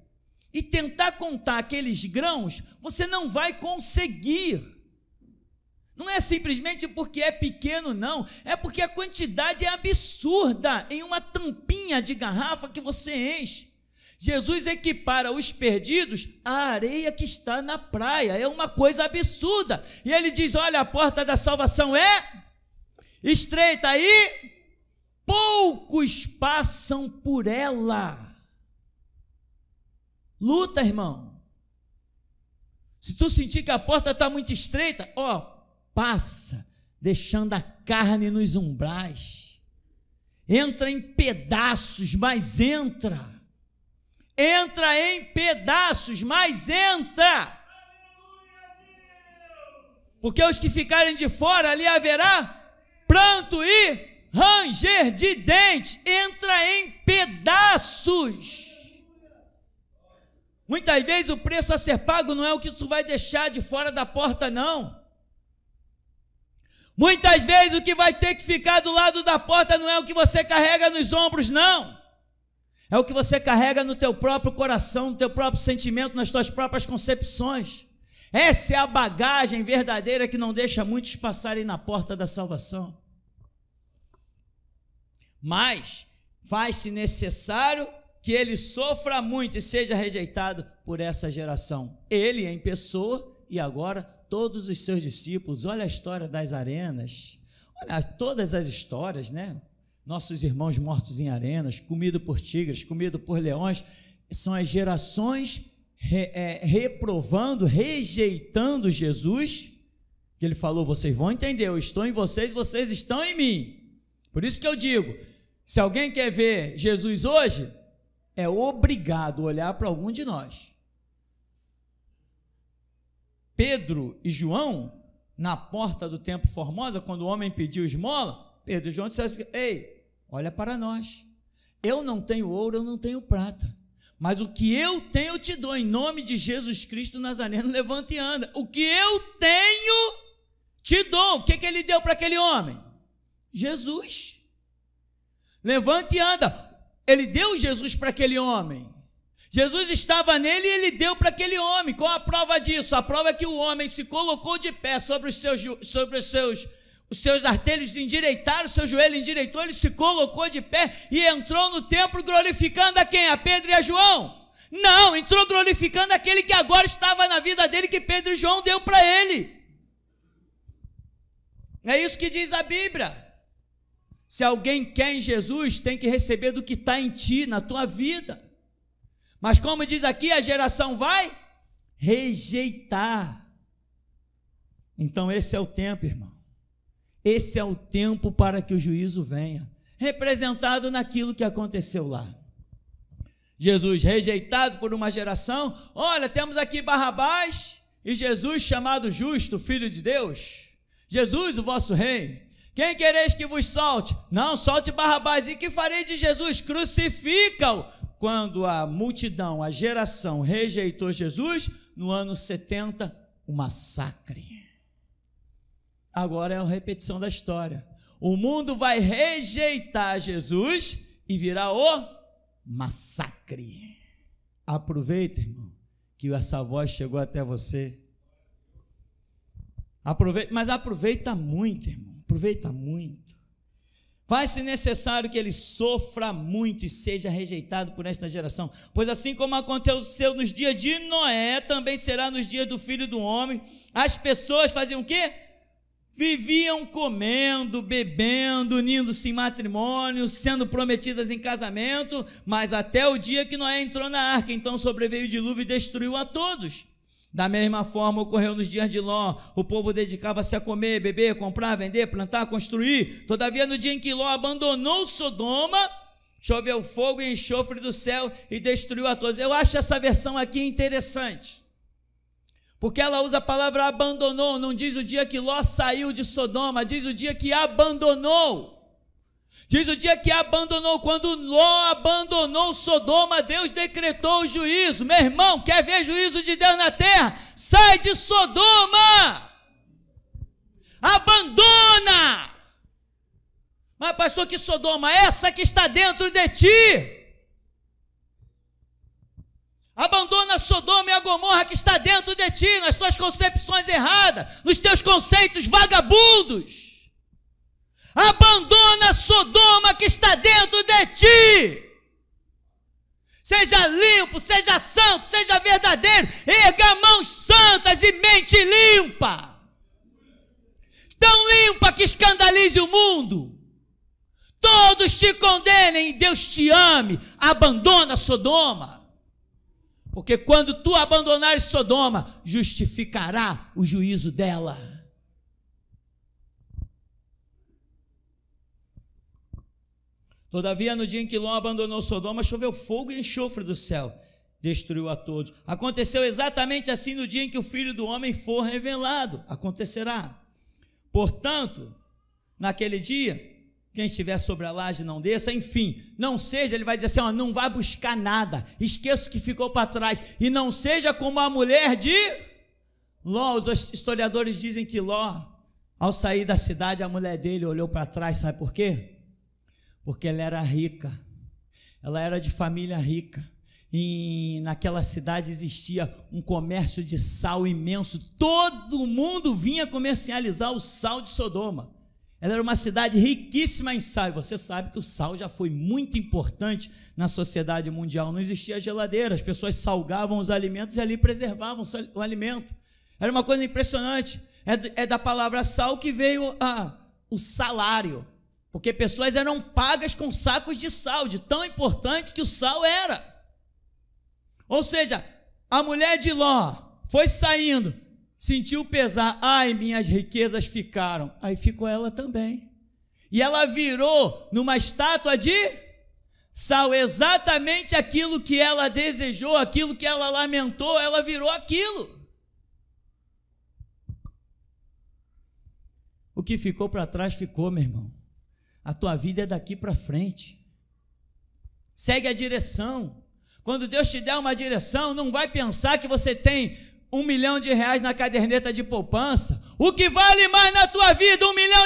e tentar contar aqueles grãos, você não vai conseguir. Não é simplesmente porque é pequeno, não. É porque a quantidade é absurda em uma tampinha de garrafa que você enche. Jesus equipara os perdidos à areia que está na praia. É uma coisa absurda. E ele diz, olha, a porta da salvação é estreita e poucos passam por ela. Luta, irmão. Se tu sentir que a porta está muito estreita, passa, deixando a carne nos umbrais. Entra em pedaços, mas entra. Entra em pedaços, mas entra. Porque os que ficarem de fora, ali haverá pranto e ranger de dentes. Entra em pedaços. Muitas vezes o preço a ser pago não é o que tu vai deixar de fora da porta, não. Muitas vezes o que vai ter que ficar do lado da porta não é o que você carrega nos ombros, não. É o que você carrega no teu próprio coração, no teu próprio sentimento, nas tuas próprias concepções. Essa é a bagagem verdadeira que não deixa muitos passarem na porta da salvação. Mas faz-se necessário que ele sofra muito e seja rejeitado por essa geração. Ele em pessoa e agora todos os seus discípulos. Olha a história das arenas, olha todas as histórias, né? Nossos irmãos mortos em arenas, comido por tigres, comido por leões, são as gerações reprovando, rejeitando Jesus, que ele falou, vocês vão entender, eu estou em vocês, vocês estão em mim. Por isso que eu digo, se alguém quer ver Jesus hoje, é obrigado a olhar para algum de nós. Pedro e João, na porta do Templo Formosa, quando o homem pediu esmola, Pedro e João disseram assim: ei, olha para nós, eu não tenho ouro, eu não tenho prata, mas o que eu tenho eu te dou, em nome de Jesus Cristo Nazareno, levanta e anda. O que eu tenho te dou. O que ele deu para aquele homem? Jesus. Levante e anda. Ele deu Jesus para aquele homem. Jesus estava nele e ele deu para aquele homem. Qual a prova disso? A prova é que o homem se colocou de pé sobre os seus artelhos, endireitaram, o seu joelho endireitou, ele se colocou de pé e entrou no templo glorificando a quem? A Pedro e a João? Não, entrou glorificando aquele que agora estava na vida dele, que Pedro e João deu para ele. É isso que diz a Bíblia. Se alguém quer em Jesus, tem que receber do que está em ti, na tua vida. Mas como diz aqui, a geração vai rejeitar. Então esse é o tempo, irmão. Esse é o tempo para que o juízo venha, representado naquilo que aconteceu lá. Jesus rejeitado por uma geração. Olha, temos aqui Barrabás e Jesus chamado justo, filho de Deus. Jesus, o vosso rei. Quem quereis que vos solte? Não, solte Barrabás. E que farei de Jesus? Crucifica-o. Quando a multidão, a geração rejeitou Jesus, no ano 70, o massacre. Agora é a repetição da história. O mundo vai rejeitar Jesus e virá o massacre. Aproveita, irmão, que essa voz chegou até você. Aproveita, mas aproveita muito, irmão. Aproveita muito. Faz-se necessário que ele sofra muito e seja rejeitado por esta geração, pois assim como aconteceu nos dias de Noé, também será nos dias do Filho do Homem. As pessoas faziam o quê? Viviam comendo, bebendo, unindo-se em matrimônio, sendo prometidas em casamento, mas até o dia que Noé entrou na arca, então sobreveio o dilúvio e destruiu a todos. Da mesma forma ocorreu nos dias de Ló. O povo dedicava-se a comer, beber, comprar, vender, plantar, construir. Todavia, no dia em que Ló abandonou Sodoma, choveu fogo e enxofre do céu e destruiu a todos. Eu acho essa versão aqui interessante, porque ela usa a palavra abandonou. Não diz o dia que Ló saiu de Sodoma, diz o dia que abandonou. Diz o dia que abandonou. Quando Ló abandonou Sodoma, Deus decretou o juízo. Meu irmão, quer ver juízo de Deus na terra? Sai de Sodoma, abandona. Mas pastor, que Sodoma? Essa que está dentro de ti. Abandona Sodoma e a Gomorra que está dentro de ti, nas tuas concepções erradas, nos teus conceitos vagabundos. Abandona Sodoma que está dentro de ti. Seja limpo, seja santo, seja verdadeiro. Erga mãos santas e mente limpa. Tão limpa que escandalize o mundo. Todos te condenem e Deus te ame. Abandona Sodoma. Porque quando tu abandonares Sodoma, justificará o juízo dela. Todavia, no dia em que Ló abandonou Sodoma, choveu fogo e enxofre do céu, destruiu a todos. Aconteceu exatamente assim no dia em que o Filho do Homem for revelado. Acontecerá. Portanto, naquele dia, quem estiver sobre a laje não desça, enfim, não seja, ele vai dizer assim, ó, não vai buscar nada, esqueça o que ficou para trás, e não seja como a mulher de Ló. Os historiadores dizem que Ló, ao sair da cidade, a mulher dele olhou para trás, sabe por quê? Porque ela era rica, ela era de família rica, e naquela cidade existia um comércio de sal imenso, todo mundo vinha comercializar o sal de Sodoma. Ela era uma cidade riquíssima em sal, e você sabe que o sal já foi muito importante na sociedade mundial. Não existia geladeira, as pessoas salgavam os alimentos e ali preservavam o alimento. Era uma coisa impressionante. É da palavra sal que veio o salário, porque pessoas eram pagas com sacos de sal, de tão importante que o sal era. Ou seja, a mulher de Ló foi saindo, sentiu pesar, ai, minhas riquezas ficaram, aí ficou ela também. e ela virou numa estátua de sal, exatamente aquilo que ela desejou, aquilo que ela lamentou, ela virou aquilo. O que ficou para trás ficou, meu irmão. A tua vida é daqui para frente. Segue a direção. Quando Deus te der uma direção, não vai pensar que você tem R$1 milhão na caderneta de poupança. O que vale mais na tua vida, R$1 milhão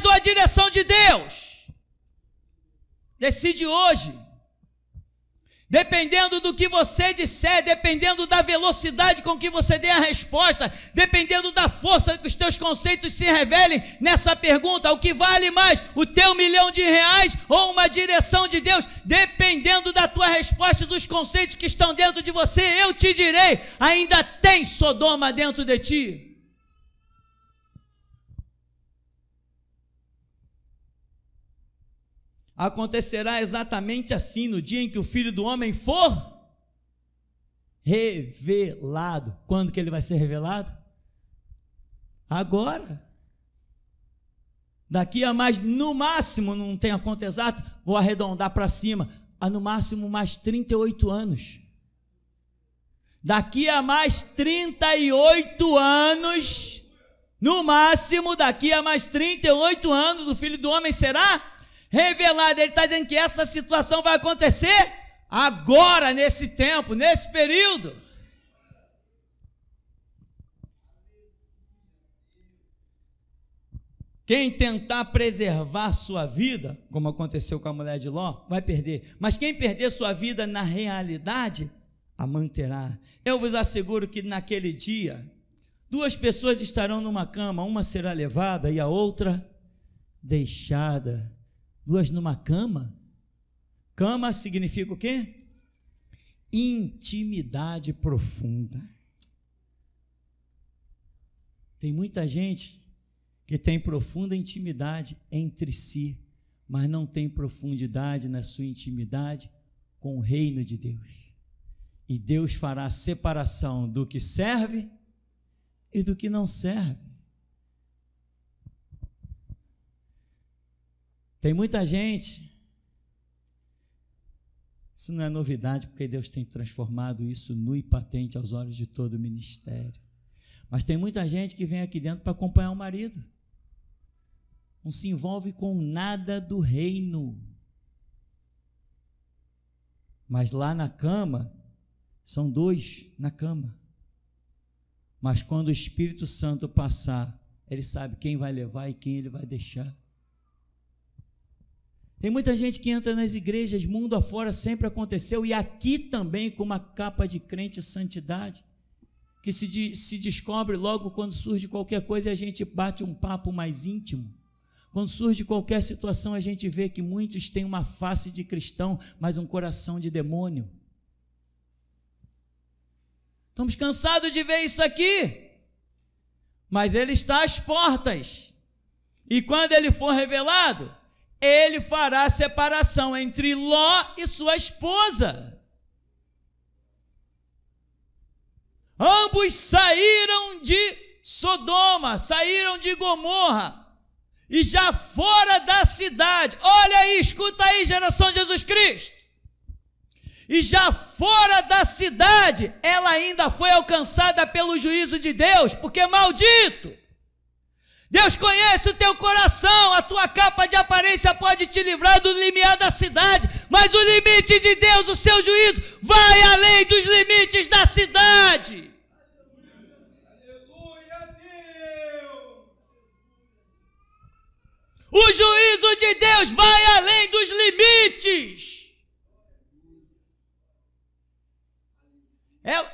ou a direção de Deus? Decide hoje. Dependendo do que você disser, dependendo da velocidade com que você dê a resposta, dependendo da força que os teus conceitos se revelem nessa pergunta, o que vale mais, o teu R$1 milhão ou uma direção de Deus? Dependendo da tua resposta e dos conceitos que estão dentro de você, eu te direi, ainda tem Sodoma dentro de ti. Acontecerá exatamente assim no dia em que o Filho do Homem for revelado. Quando que ele vai ser revelado? Agora. Daqui a mais, no máximo, não tem a conta exata, vou arredondar para cima, no máximo mais 38 anos. Daqui a mais 38 anos, no máximo, daqui a mais 38 anos, o Filho do Homem será revelado. Ele está dizendo que essa situação vai acontecer agora, nesse tempo, nesse período. Quem tentar preservar sua vida, como aconteceu com a mulher de Ló, vai perder. Mas quem perder sua vida na realidade, a manterá. Eu vos asseguro que naquele dia, 2 pessoas estarão numa cama, uma será levada e a outra deixada. 2 numa cama? Cama significa o quê? Intimidade profunda. Tem muita gente que tem profunda intimidade entre si, mas não tem profundidade na sua intimidade com o reino de Deus. E Deus fará a separação do que serve e do que não serve. Tem muita gente, isso não é novidade, porque Deus tem transformado isso nu e patente aos olhos de todo o ministério. Mas tem muita gente que vem aqui dentro para acompanhar o marido. Não se envolve com nada do reino. Mas lá na cama, são 2 na cama. Mas quando o Espírito Santo passar, ele sabe quem vai levar e quem ele vai deixar. Tem muita gente que entra nas igrejas, mundo afora sempre aconteceu, e aqui também com uma capa de crente e santidade, que se descobre logo quando surge qualquer coisa e a gente bate um papo mais íntimo. Quando surge qualquer situação, a gente vê que muitos têm uma face de cristão, mas um coração de demônio. Estamos cansados de ver isso aqui, mas ele está às portas, e quando ele for revelado, ele fará separação entre Ló e sua esposa. Ambos saíram de Sodoma, saíram de Gomorra, e já fora da cidade, olha aí, escuta aí, geração de Jesus Cristo, e já fora da cidade, ela ainda foi alcançada pelo juízo de Deus, porque maldito, Deus conhece o teu coração, a tua capa de aparência pode te livrar do limiar da cidade, mas o limite de Deus, o seu juízo, vai além dos limites da cidade. Aleluia, Deus! O juízo de Deus vai além dos limites.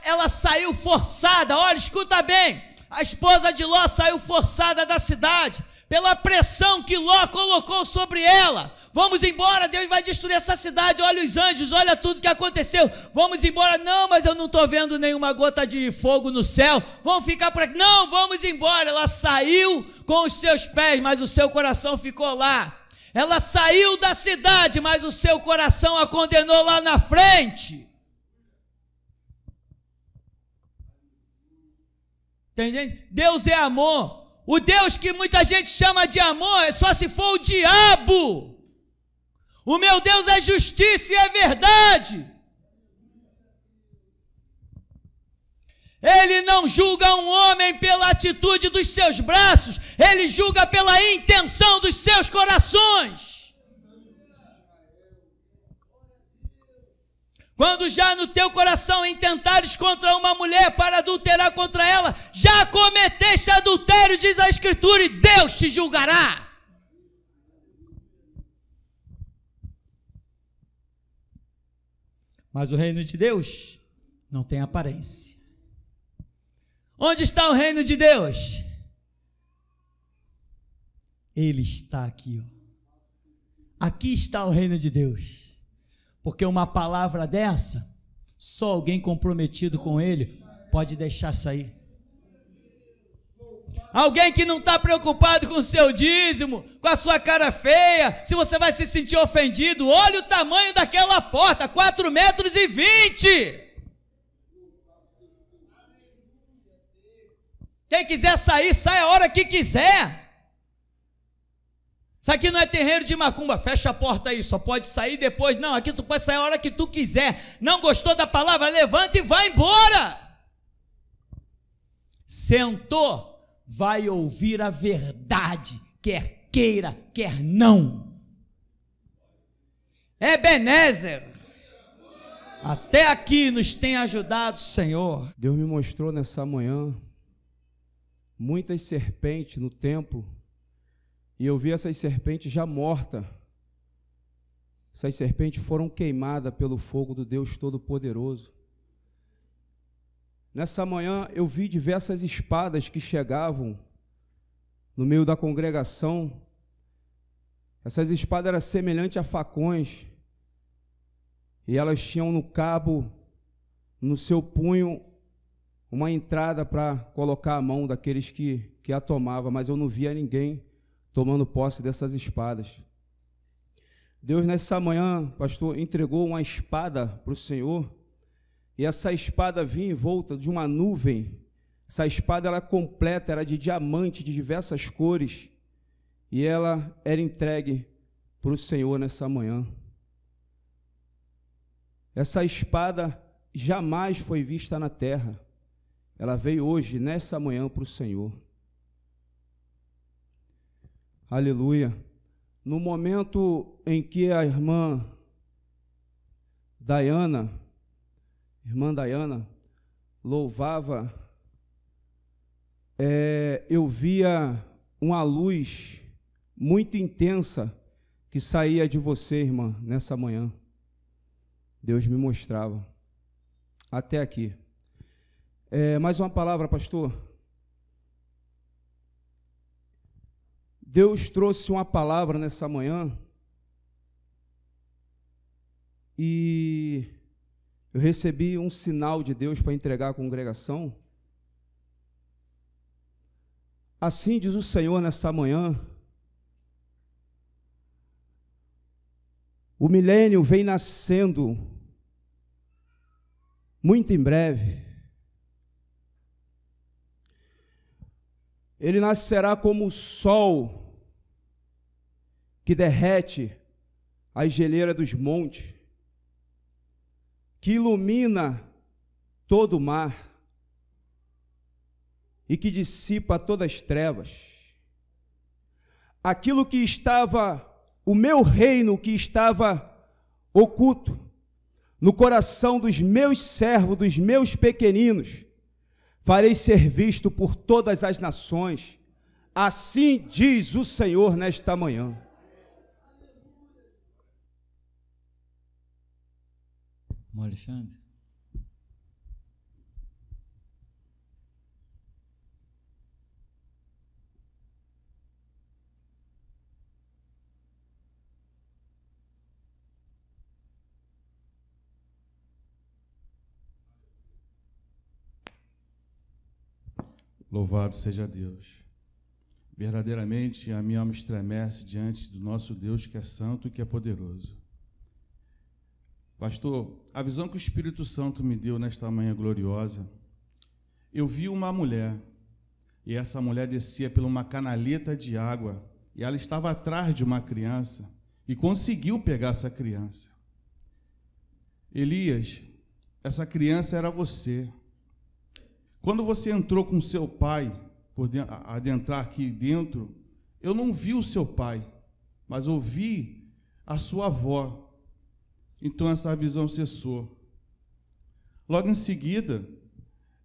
Ela saiu forçada, olha, escuta bem. A esposa de Ló saiu forçada da cidade, pela pressão que Ló colocou sobre ela. Vamos embora, Deus vai destruir essa cidade, olha os anjos, olha tudo que aconteceu, vamos embora. Não, mas eu não estou vendo nenhuma gota de fogo no céu, vamos ficar por aqui. Não, vamos embora. Ela saiu com os seus pés, mas o seu coração ficou lá. Ela saiu da cidade, mas o seu coração a condenou lá na frente. Tem gente, Deus é amor, O Deus que muita gente chama de amor é só se for o diabo. O meu Deus é justiça e é verdade. Ele não julga um homem pela atitude dos seus braços, ele julga pela intenção dos seus corações. Quando já no teu coração intentares contra uma mulher para adulterar contra ela, já cometeste adultério, diz a Escritura, e Deus te julgará. Mas o reino de Deus não tem aparência. Onde está o reino de Deus? Ele está aqui, ó. Aqui está o reino de Deus. Porque uma palavra dessa, só alguém comprometido com ele pode deixar sair. Alguém que não está preocupado com o seu dízimo, com a sua cara feia, se você vai se sentir ofendido, olha o tamanho daquela porta, 4,20 metros. Quem quiser sair, sai a hora que quiser. Isso aqui não é terreiro de macumba, fecha a porta aí, só pode sair depois. Não, aqui tu pode sair a hora que tu quiser. Não gostou da palavra, levanta e vai embora. Sentou, vai ouvir a verdade, quer queira, quer não. Ebenezer, até aqui nos tem ajudado, Senhor. Deus me mostrou nessa manhã muitas serpentes no templo, e eu vi essas serpentes já mortas. Essas serpentes foram queimadas pelo fogo do Deus Todo-Poderoso. Nessa manhã eu vi diversas espadas que chegavam no meio da congregação. Essas espadas eram semelhantes a facões, e elas tinham no cabo, no seu punho, uma entrada para colocar a mão daqueles que a tomavam, mas eu não via ninguém tomando posse dessas espadas. Deus nessa manhã, pastor, entregou uma espada para o Senhor, e essa espada vinha em volta de uma nuvem. Essa espada era completa, era de diamante de diversas cores, e ela era entregue para o Senhor nessa manhã. Essa espada jamais foi vista na terra. Ela veio hoje, nessa manhã, para o Senhor. Aleluia. No momento em que a irmã Diana louvava, eu via uma luz muito intensa que saía de você, irmã, nessa manhã. Deus me mostrava. Até aqui. Mais uma palavra, pastor. Deus trouxe uma palavra nessa manhã e eu recebi um sinal de Deus para entregar à congregação. Assim diz o Senhor nessa manhã: o milênio vem nascendo muito em breve. Ele nascerá como o sol que derrete as geleiras dos montes, que ilumina todo o mar e que dissipa todas as trevas. Aquilo que estava, o meu reino que estava oculto no coração dos meus servos, dos meus pequeninos, farei ser visto por todas as nações. Assim diz o Senhor nesta manhã. Alexandre. Louvado seja Deus. Verdadeiramente a minha alma estremece diante do nosso Deus, que é santo e que é poderoso. Pastor, a visão que o Espírito Santo me deu nesta manhã gloriosa, eu vi uma mulher, e essa mulher descia por uma canaleta de água, e ela estava atrás de uma criança, e conseguiu pegar essa criança. Elias, essa criança era você. Quando você entrou com seu pai, por adentrar aqui dentro, eu não vi o seu pai, mas ouvi a sua avó. Então essa visão cessou. Logo em seguida,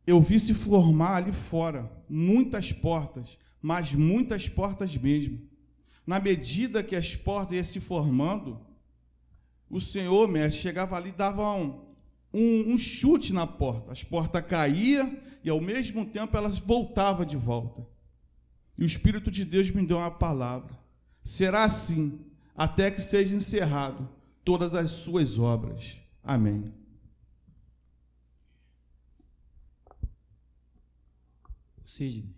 eu vi se formar ali fora muitas portas, mas muitas portas mesmo. Na medida que as portas iam se formando, o Senhor, mestre, chegava ali e dava um chute na porta. As portas caíam e, ao mesmo tempo, elas voltavam de volta. E o Espírito de Deus me deu uma palavra. Será assim, até que seja encerrado todas as suas obras. Amém. Sidney.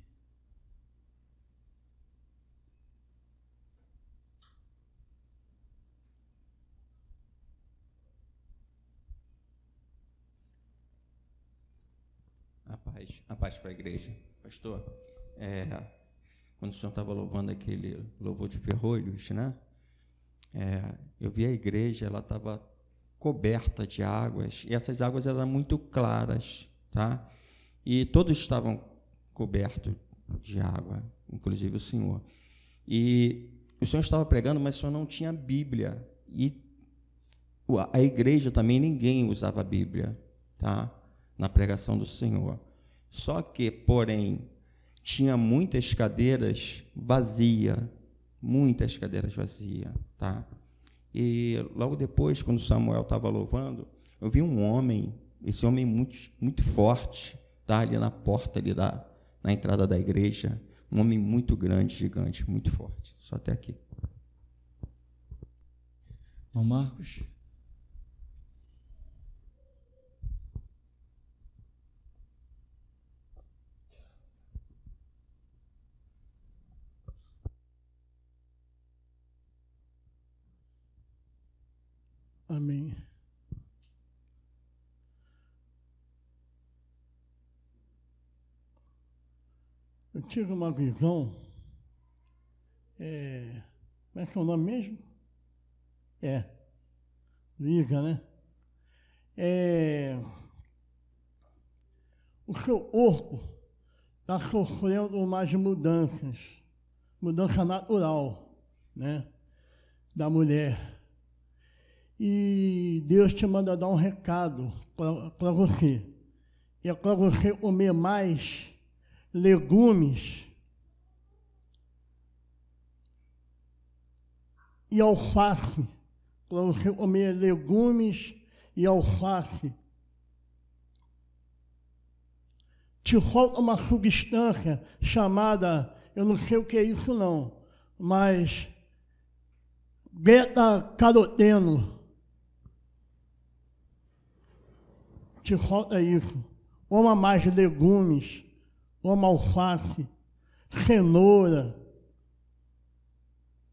A paz para a igreja. Pastor, quando o senhor estava louvando aquele louvor de ferrolhos, né? Eu vi a igreja, ela estava coberta de águas, e essas águas eram muito claras, tá? E todos estavam cobertos de água, inclusive o senhor. E o senhor estava pregando, mas o senhor não tinha Bíblia. E a igreja também, ninguém usava a Bíblia, tá? Na pregação do Senhor. Só que, porém, tinha muitas cadeiras vazias, tá? E logo depois, quando Samuel estava louvando, eu vi um homem, esse homem muito forte, tá? Ali na porta, ali na entrada da igreja, um homem muito grande, gigante, muito forte. Só até aqui. Irmão Marcos. Amém. Eu tive uma visão, como é que é o nome mesmo? Liga, né? O seu corpo está sofrendo umas mudança natural, né? Da mulher. E Deus te manda dar um recado para você. É para você comer mais legumes e alface. Para você comer legumes e alface. Te falta uma substância chamada, eu não sei o que é isso não, mas beta-caroteno. Te falta isso. Coma mais legumes, coma alface, cenoura.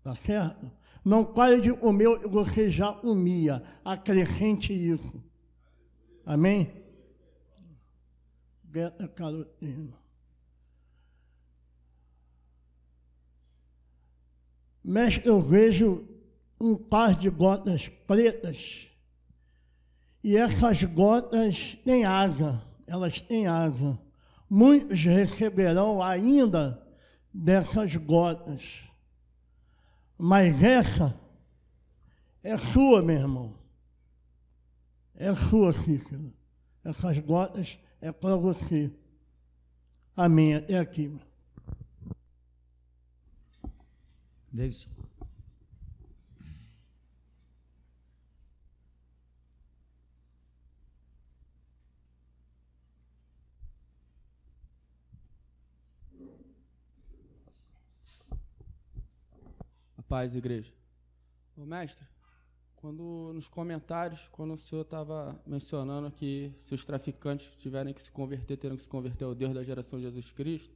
Tá certo? Não pare de comer o que você já comia. Acrescente isso. Amém? Beta-caroteno. Mestre, eu vejo um par de gotas pretas. E essas gotas têm água, elas têm água. Muitos receberão ainda dessas gotas. Mas essa é sua, meu irmão. É sua, Cícero. Essas gotas é para você. Amém. Até aqui. Davidson. Paz, igreja. Ô, mestre, nos comentários, quando o senhor estava mencionando que se os traficantes tiverem que se converter, terão que se converter ao Deus da geração de Jesus Cristo,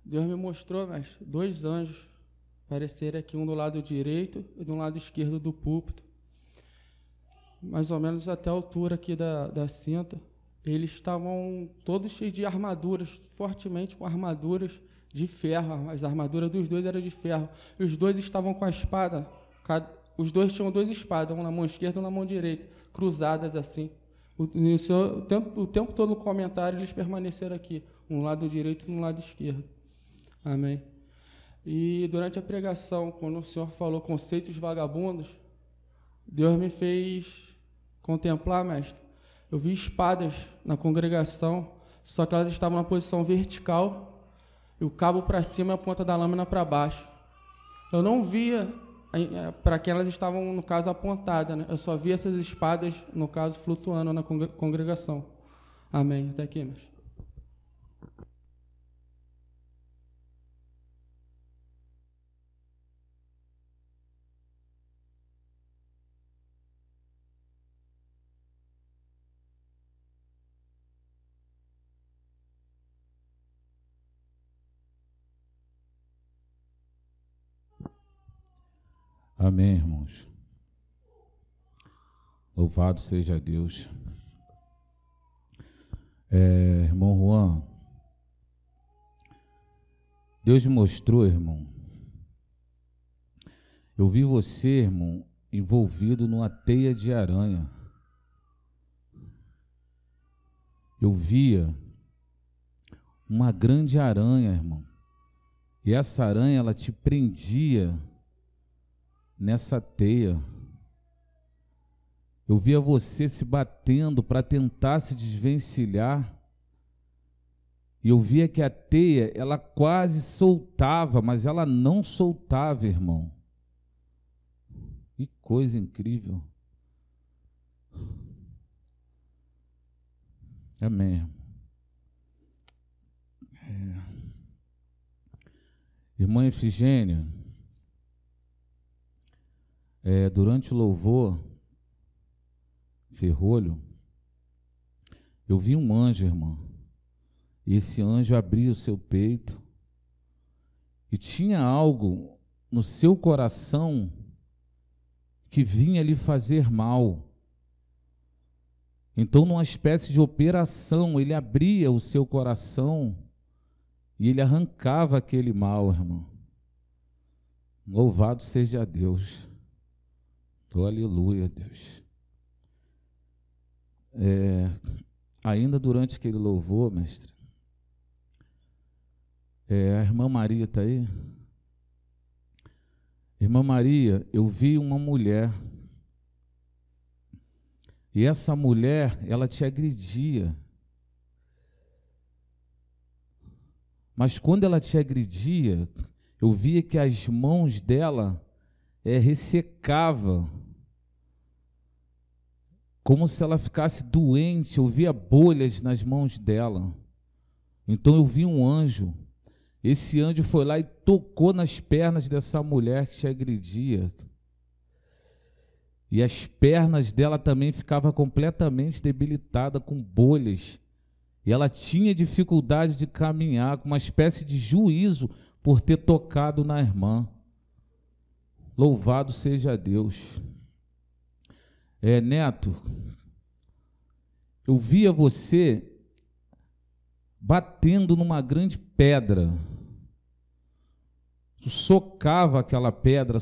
Deus me mostrou, mestre, 2 anjos aparecerem aqui, um do lado direito e do lado esquerdo do púlpito, mais ou menos até a altura aqui da cinta, eles estavam todos cheios de armaduras, fortemente com armaduras de ferro. As armaduras dos dois eram de ferro. E os dois estavam com a espada. Os dois tinham 2 espadas, uma na mão esquerda e uma na mão direita, cruzadas assim. O tempo todo no comentário eles permaneceram aqui, um lado direito e um lado esquerdo. Amém. E durante a pregação, quando o Senhor falou conceitos vagabundos, Deus me fez contemplar, mestre. Eu vi espadas na congregação, só que elas estavam na posição vertical, e o cabo para cima e a ponta da lâmina para baixo. Eu não via para que elas estavam, no caso, apontadas, né? Eu só via essas espadas, no caso, flutuando na congregação. Amém. Até aqui, mestre. Amém, irmãos. Louvado seja Deus. Irmão Juan, Deus me mostrou, irmão. Eu vi você, irmão, envolvido numa teia de aranha. Eu via uma grande aranha, irmão. E essa aranha, ela te prendia nessa teia. Eu via você se batendo para tentar se desvencilhar. E eu via que a teia, ela quase soltava, mas ela não soltava, irmão. Que coisa incrível. Amém. Irmã Efigênia, durante o louvor, Ferrolho, eu vi um anjo, irmã, e esse anjo abria o seu peito e tinha algo no seu coração que vinha lhe fazer mal. Então, numa espécie de operação, ele abria o seu coração e ele arrancava aquele mal, irmão. Louvado seja Deus. Oh, aleluia, Deus. Ainda durante aquele louvor, mestre, a irmã Maria está aí? Irmã Maria, eu vi uma mulher, e essa mulher, ela te agredia. Mas quando ela te agredia, eu via que as mãos dela ressecavam, como se ela ficasse doente. Eu via bolhas nas mãos dela. Então eu vi um anjo. Esse anjo foi lá e tocou nas pernas dessa mulher que te agredia. E as pernas dela também ficavam completamente debilitadas, com bolhas. E ela tinha dificuldade de caminhar, com uma espécie de juízo por ter tocado na irmã. Louvado seja Deus. Neto, eu via você batendo numa grande pedra. Tu socava aquela pedra,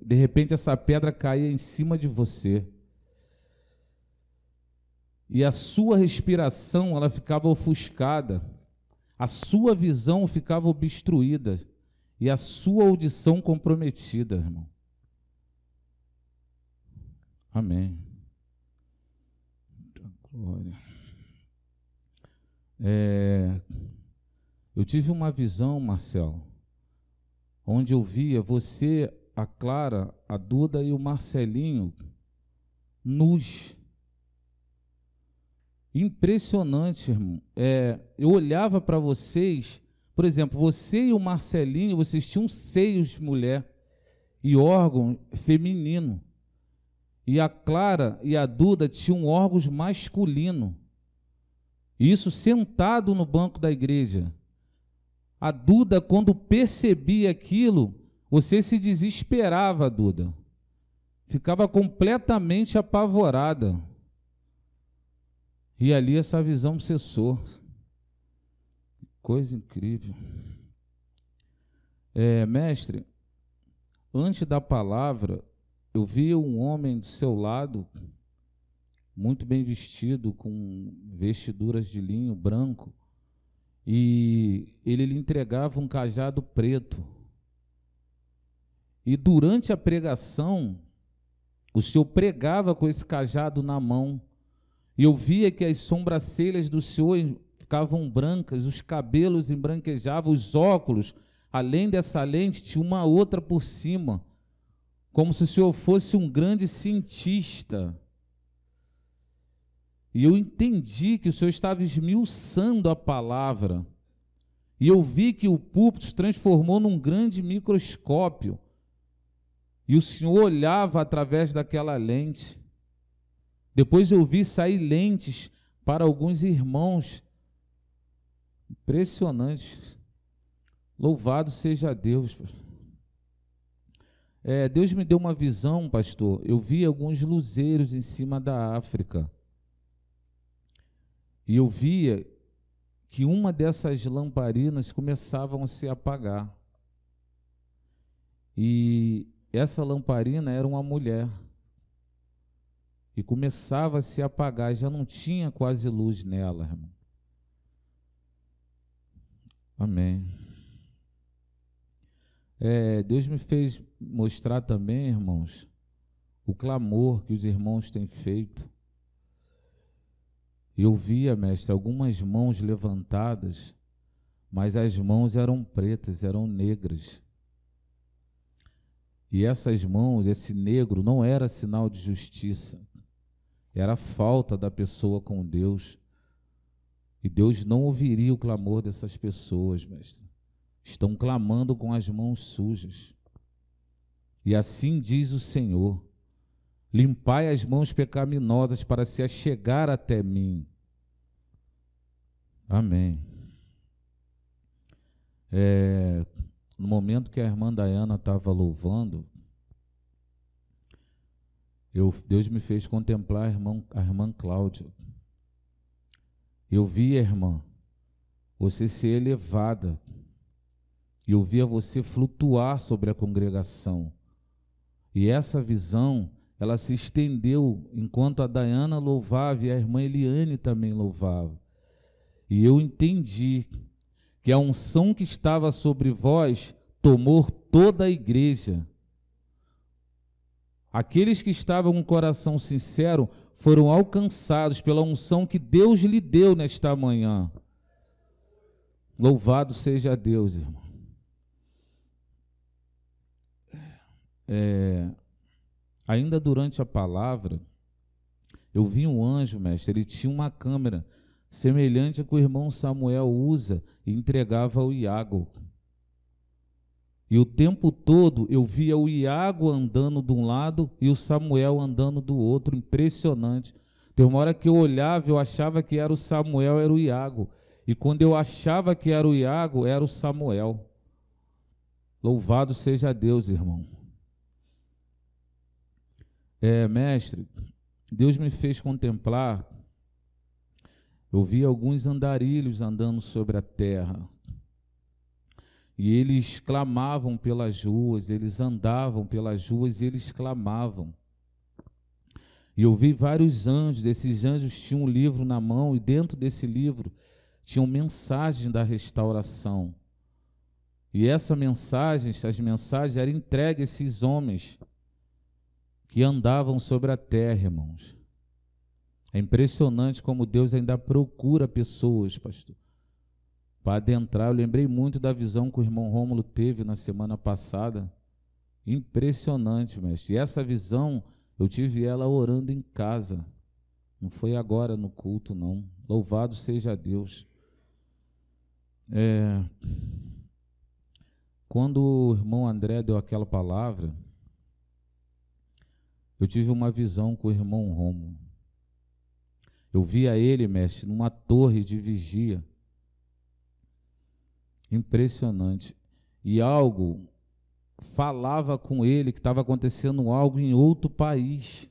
de repente essa pedra caía em cima de você. E a sua respiração, ela ficava ofuscada, a sua visão ficava obstruída e a sua audição comprometida, irmão. Amém. Glória. Eu tive uma visão, Marcelo, onde eu via você, a Clara, a Duda e o Marcelinho nus. Impressionante, irmão. Eu olhava para vocês, por exemplo, você e o Marcelinho, vocês tinham seios de mulher e órgão feminino. E a Clara e a Duda tinham órgãos masculinos. Isso sentado no banco da igreja. A Duda, quando percebia aquilo, você se desesperava, Duda. Ficava completamente apavorada. E ali essa visão cessou. Coisa incrível. Mestre, antes da palavra, eu vi um homem do seu lado, muito bem vestido, com vestiduras de linho branco, e ele lhe entregava um cajado preto. E durante a pregação, o Senhor pregava com esse cajado na mão, e eu via que as sobrancelhas do Senhor ficavam brancas, os cabelos embranquejavam, os óculos, além dessa lente, tinha uma outra por cima, como se o Senhor fosse um grande cientista. E eu entendi que o Senhor estava esmiuçando a palavra, e eu vi que o púlpito se transformou num grande microscópio, e o Senhor olhava através daquela lente. Depois eu vi sair lentes para alguns irmãos. Impressionante. Louvado seja Deus. Deus me deu uma visão, pastor. Eu vi alguns luzeiros em cima da África. E eu via que uma dessas lamparinas começavam a se apagar. E essa lamparina era uma mulher. E começava a se apagar, já não tinha quase luz nela, irmão. Amém. Deus me fez mostrar também, irmãos, o clamor que os irmãos têm feito. Eu via, mestre, algumas mãos levantadas, mas as mãos eram pretas, eram negras. E essas mãos, esse negro, não era sinal de justiça, era a falta da pessoa com Deus. E Deus não ouviria o clamor dessas pessoas, mestre. Estão clamando com as mãos sujas. E assim diz o Senhor: limpai as mãos pecaminosas para se achegar até mim. Amém. No momento que a irmã Dayana estava louvando, Deus me fez contemplar a irmã Cláudia. Eu vi, irmã, você ser elevada, e eu via você flutuar sobre a congregação. E essa visão, ela se estendeu enquanto a Dayana louvava e a irmã Eliane também louvava. E eu entendi que a unção que estava sobre vós tomou toda a igreja. Aqueles que estavam com o coração sincero foram alcançados pela unção que Deus lhe deu nesta manhã. Louvado seja Deus, irmão. Ainda durante a palavra, eu vi um anjo, mestre, ele tinha uma câmera semelhante a que o irmão Samuel usa e entregava ao Iago. E o tempo todo eu via o Iago andando de um lado e o Samuel andando do outro, impressionante. Tem uma hora que eu olhava, eu achava que era o Samuel, era o Iago. E quando eu achava que era o Iago, era o Samuel. Louvado seja Deus, irmão. Mestre, Deus me fez contemplar, eu vi alguns andarilhos andando sobre a terra. E eles clamavam pelas ruas, eles andavam pelas ruas e eles clamavam. E eu vi vários anjos, esses anjos tinham um livro na mão e dentro desse livro tinham mensagens da restauração. E essas mensagens eram entregues a esses homens que andavam sobre a terra, irmãos. É impressionante como Deus ainda procura pessoas, pastor, para adentrar. Eu lembrei muito da visão que o irmão Rômulo teve na semana passada. Impressionante, mestre. E essa visão, eu tive ela orando em casa. Não foi agora no culto, não. Louvado seja Deus. Quando o irmão André deu aquela palavra, eu tive uma visão com o irmão Rômulo. Eu via ele, mestre, numa torre de vigia. Impressionante. E algo falava com ele que estava acontecendo algo em outro país.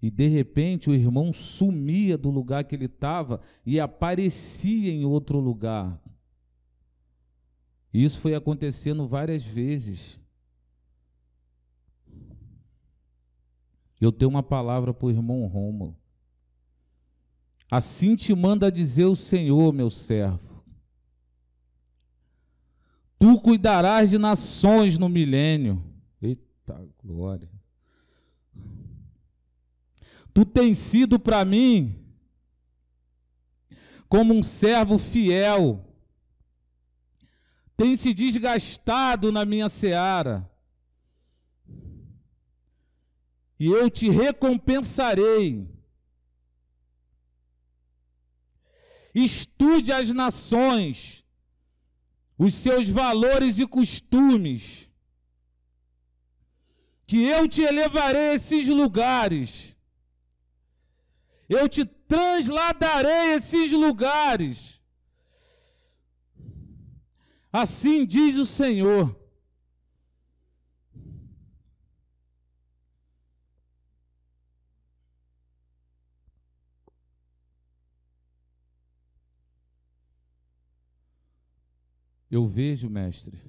E de repente o irmão sumia do lugar que ele estava e aparecia em outro lugar. Isso foi acontecendo várias vezes. Eu tenho uma palavra para o irmão Rômulo. Assim te manda dizer o Senhor, meu servo. Tu cuidarás de nações no milênio. Eita glória. Tu tens sido para mim como um servo fiel. Tem se desgastado na minha seara. E eu te recompensarei. Estude as nações, os seus valores e costumes, que eu te elevarei a esses lugares. Eu te transladarei a esses lugares. Assim diz o Senhor. Eu vejo, mestre,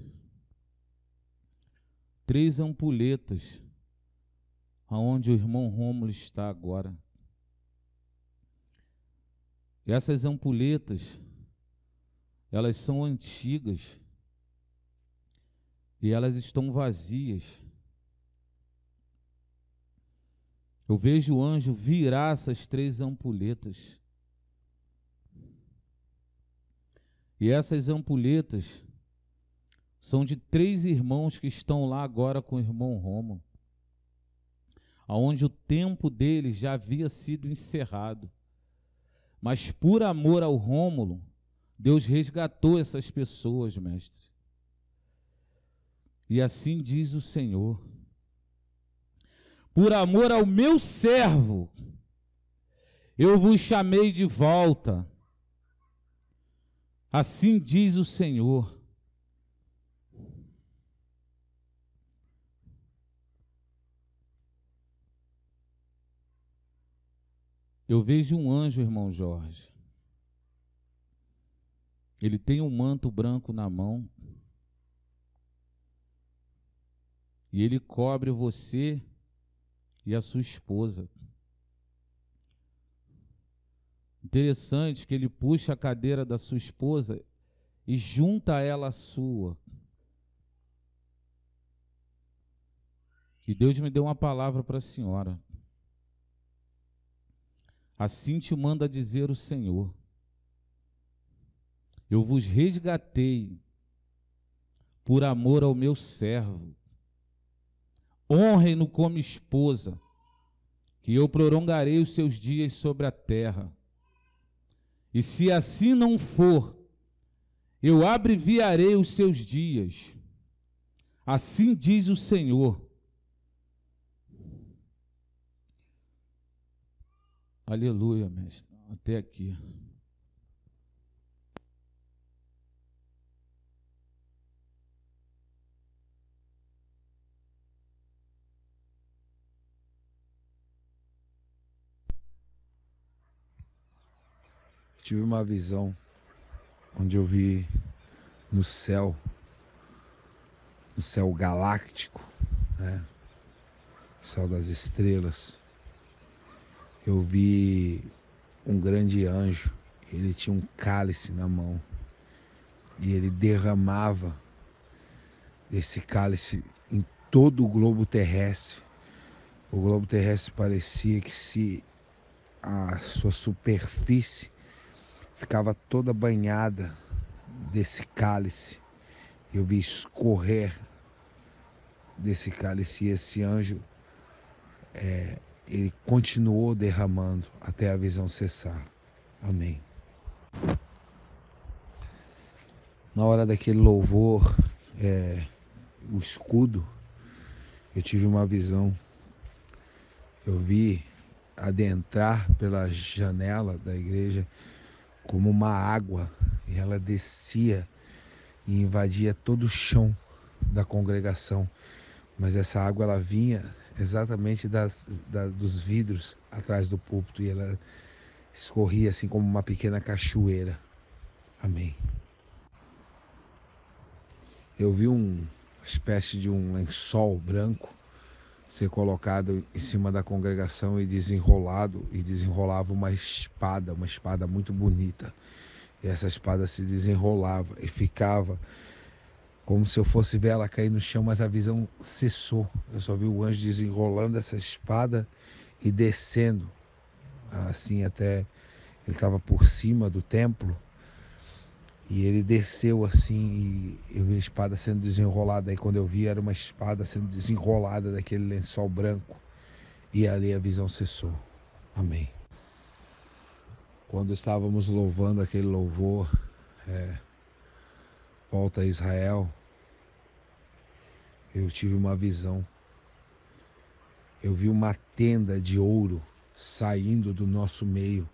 3 ampuletas aonde o irmão Rômulo está agora. E essas ampuletas, elas são antigas e elas estão vazias. Eu vejo o anjo virar essas 3 ampuletas. E essas ampulhetas são de 3 irmãos que estão lá agora com o irmão Rômulo, aonde o tempo deles já havia sido encerrado. Mas por amor ao Rômulo, Deus resgatou essas pessoas, mestre. E assim diz o Senhor: por amor ao meu servo, eu vos chamei de volta. Assim diz o Senhor. Eu vejo um anjo, irmão Jorge. Ele tem um manto branco na mão. E ele cobre você e a sua esposa. Interessante que ele puxa a cadeira da sua esposa e junta ela à sua. E Deus me deu uma palavra para a senhora. Assim te manda dizer o Senhor: eu vos resgatei por amor ao meu servo. Honrem-no como esposa, que eu prolongarei os seus dias sobre a terra. E se assim não for, eu abreviarei os seus dias. Assim diz o Senhor. Aleluia, mestre. Até aqui. Tive uma visão onde eu vi no céu galáctico, né? O céu das estrelas. Eu vi um grande anjo. Ele tinha um cálice na mão e ele derramava esse cálice em todo o globo terrestre. O globo terrestre parecia que se a sua superfície ficava toda banhada desse cálice. Eu vi escorrer desse cálice, e esse anjo ele continuou derramando até a visão cessar. Amém. Na hora daquele louvor, o escudo, eu tive uma visão. Eu vi adentrar pela janela da igreja como uma água, e ela descia e invadia todo o chão da congregação. Mas essa água, ela vinha exatamente dos vidros atrás do púlpito, e ela escorria assim como uma pequena cachoeira. Amém. Eu vi uma espécie de um lençol branco ser colocado em cima da congregação e desenrolava uma espada muito bonita. E essa espada se desenrolava e ficava como se eu fosse ver ela cair no chão, mas a visão cessou. Eu só vi o anjo desenrolando essa espada e descendo, assim até ele estava por cima do templo. E ele desceu assim e eu vi a espada sendo desenrolada. Aí quando eu vi, era uma espada sendo desenrolada daquele lençol branco. E ali a visão cessou. Amém. Quando estávamos louvando aquele louvor, Volta a Israel, eu tive uma visão. Eu vi uma tenda de ouro saindo do nosso meio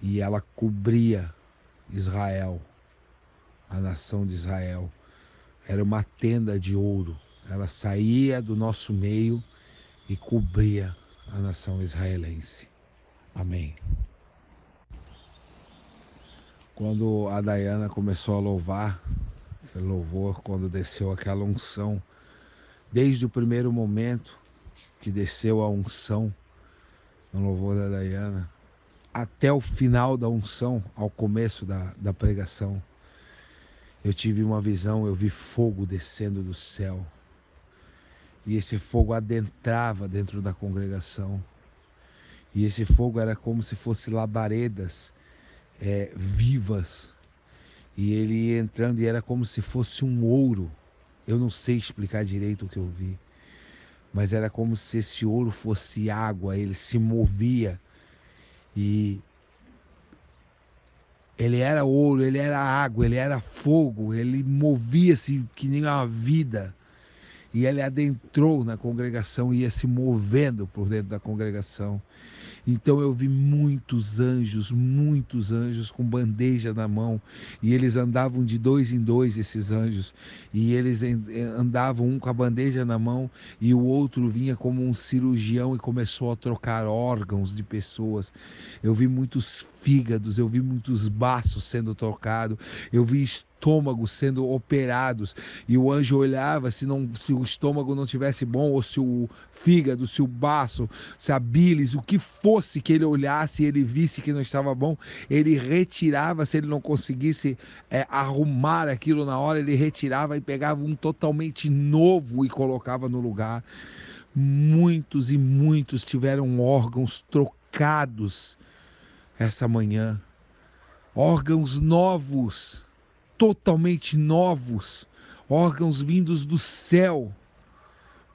e ela cobria Israel. A nação de Israel. Era uma tenda de ouro. Ela saía do nosso meio e cobria a nação israelense. Amém. Quando a Dayana começou a louvar, aquele louvor, quando desceu aquela unção, desde o primeiro momento que desceu a unção no louvor da Dayana, até o final da unção, ao começo da pregação, eu tive uma visão, eu vi fogo descendo do céu. E esse fogo adentrava dentro da congregação. E esse fogo era como se fosse labaredas vivas. E ele ia entrando e era como se fosse um ouro. Eu não sei explicar direito o que eu vi. Mas era como se esse ouro fosse água, ele se movia. E ele era ouro, ele era água, ele era fogo, ele movia-se que nem uma vida. E ele adentrou na congregação, ia se movendo por dentro da congregação. Então eu vi muitos anjos com bandeja na mão. E eles andavam de 2 em 2, esses anjos. E eles andavam um com a bandeja na mão e o outro vinha como um cirurgião e começou a trocar órgãos de pessoas. Eu vi muitos fígados, eu vi muitos baços sendo trocados, eu vi estômagos sendo operados, e o anjo olhava se o estômago não tivesse bom, ou se o fígado, se o baço, se a bílis, o que fosse que ele olhasse e ele visse que não estava bom, ele retirava. Se ele não conseguisse arrumar aquilo na hora, ele retirava e pegava um totalmente novo e colocava no lugar. Muitos e muitos tiveram órgãos trocados essa manhã, órgãos novos, totalmente novos, órgãos vindos do céu.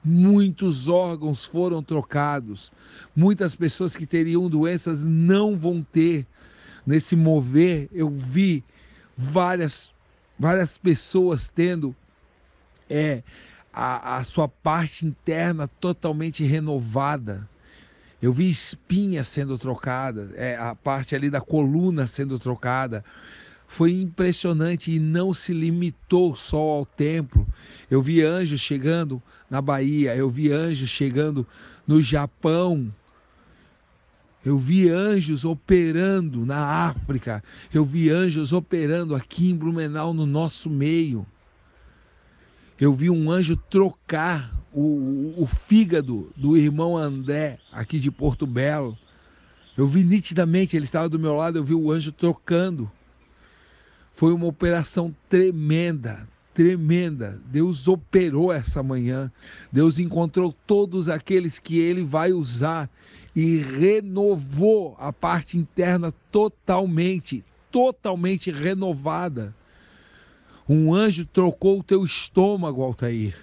Muitos órgãos foram trocados. Muitas pessoas que teriam doenças não vão ter. Nesse mover, eu vi várias pessoas tendo a sua parte interna totalmente renovada. Eu vi espinhas sendo trocadas, a parte ali da coluna sendo trocada. Foi impressionante e não se limitou só ao templo. Eu vi anjos chegando na Bahia, eu vi anjos chegando no Japão. Eu vi anjos operando na África. Eu vi anjos operando aqui em Blumenau, no nosso meio. Eu vi um anjo trocar o fígado do irmão André, aqui de Porto Belo. Eu vi nitidamente, ele estava do meu lado, eu vi o anjo trocando. Foi uma operação tremenda, tremenda. Deus operou essa manhã. Deus encontrou todos aqueles que ele vai usar e renovou a parte interna totalmente renovada. Um anjo trocou o teu estômago, Altair.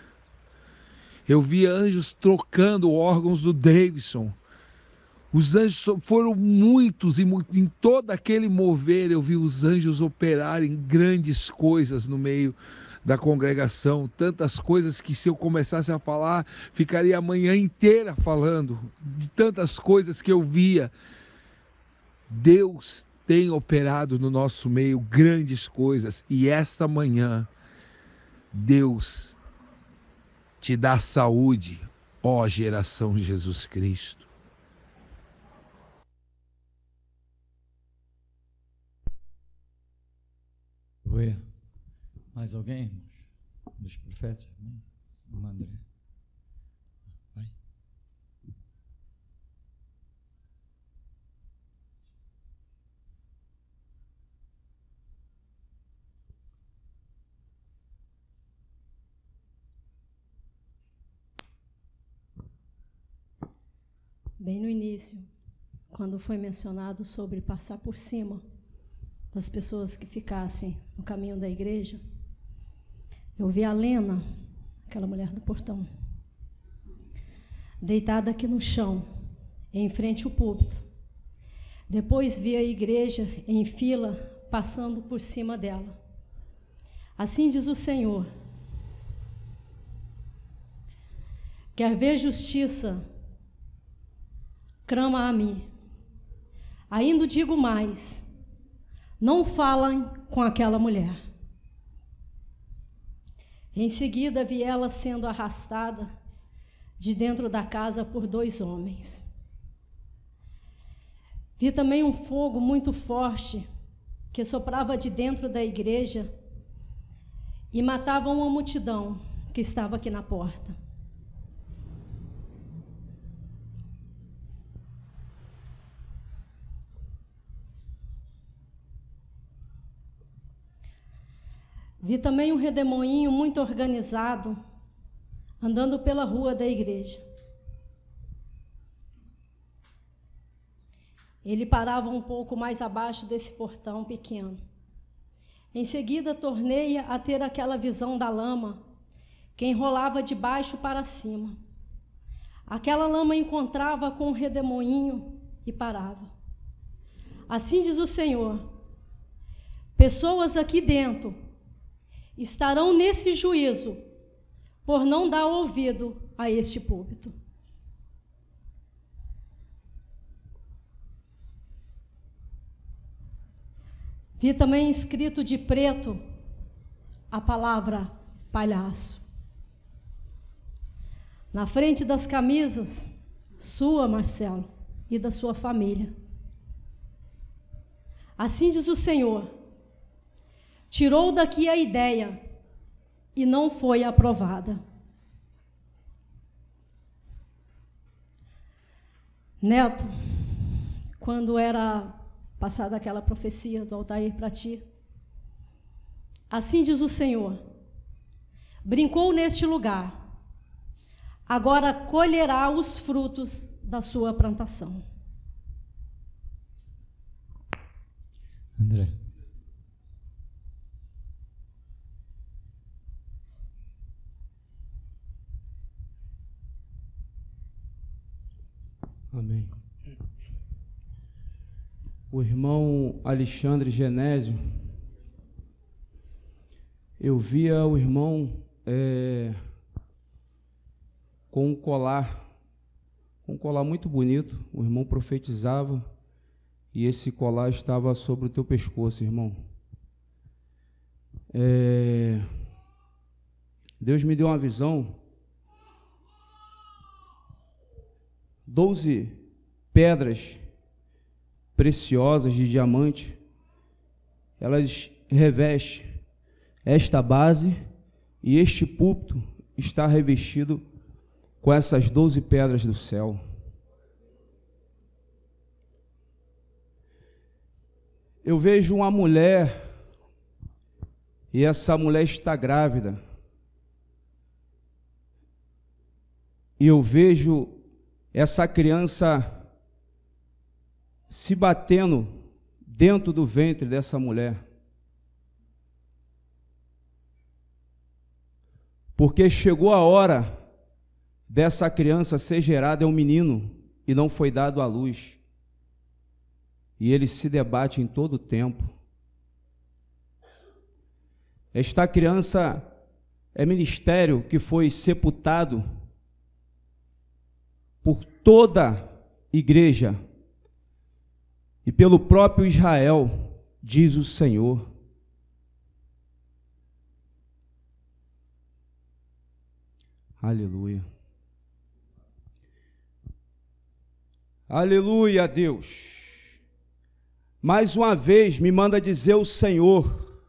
Eu vi anjos trocando órgãos do Davidson. Os anjos foram muitos, e em todo aquele mover eu vi os anjos operarem grandes coisas no meio da congregação. Tantas coisas que, se eu começasse a falar, ficaria a manhã inteira falando de tantas coisas que eu via. Deus tem operado no nosso meio grandes coisas, e esta manhã Deus te dá saúde. ó geração de Jesus Cristo. Oi. Mais alguém, irmãos? Dos profetas? Irmão André. Vai. Bem no início, quando foi mencionado sobre passar por cima das pessoas que ficassem no caminho da igreja, eu vi a Lena, aquela mulher do portão, deitada aqui no chão, em frente ao púlpito. Depois vi a igreja em fila, passando por cima dela. Assim diz o Senhor: quer ver justiça, clama a mim. Ainda digo mais, não falem com aquela mulher. Em seguida vi ela sendo arrastada de dentro da casa por 2 homens. Vi também um fogo muito forte que soprava de dentro da igreja e matava uma multidão que estava aqui na porta. Vi também um redemoinho muito organizado andando pela rua da igreja. Ele parava um pouco mais abaixo desse portão pequeno. Em seguida, tornei a ter aquela visão da lama que enrolava de baixo para cima. Aquela lama encontrava com o redemoinho e parava. Assim diz o Senhor: pessoas aqui dentro estarão nesse juízo por não dar ouvido a este púlpito. Vi também escrito de preto a palavra palhaço. Na frente das camisas, sua, Marcelo, e da sua família. Assim diz o Senhor: tirou daqui a ideia e não foi aprovada. Neto, quando era passada aquela profecia do Altair para ti, assim diz o Senhor: brincou neste lugar, agora colherá os frutos da sua plantação. André. Amém. O irmão Alexandre Genésio, eu via o irmão com um colar muito bonito. O irmão profetizava e esse colar estava sobre o teu pescoço, irmão. Deus me deu uma visão. 12 pedras preciosas de diamante, elas revestem esta base, e este púlpito está revestido com essas 12 pedras do céu. Eu vejo uma mulher, e essa mulher está grávida, e eu vejo essa criança se batendo dentro do ventre dessa mulher. Porque chegou a hora dessa criança ser gerada, é um menino, e não foi dado à luz. E ele se debate em todo o tempo. Esta criança é ministério que foi sepultado por toda a igreja e pelo próprio Israel, diz o Senhor. Aleluia. Aleluia, Deus. Mais uma vez me manda dizer o Senhor: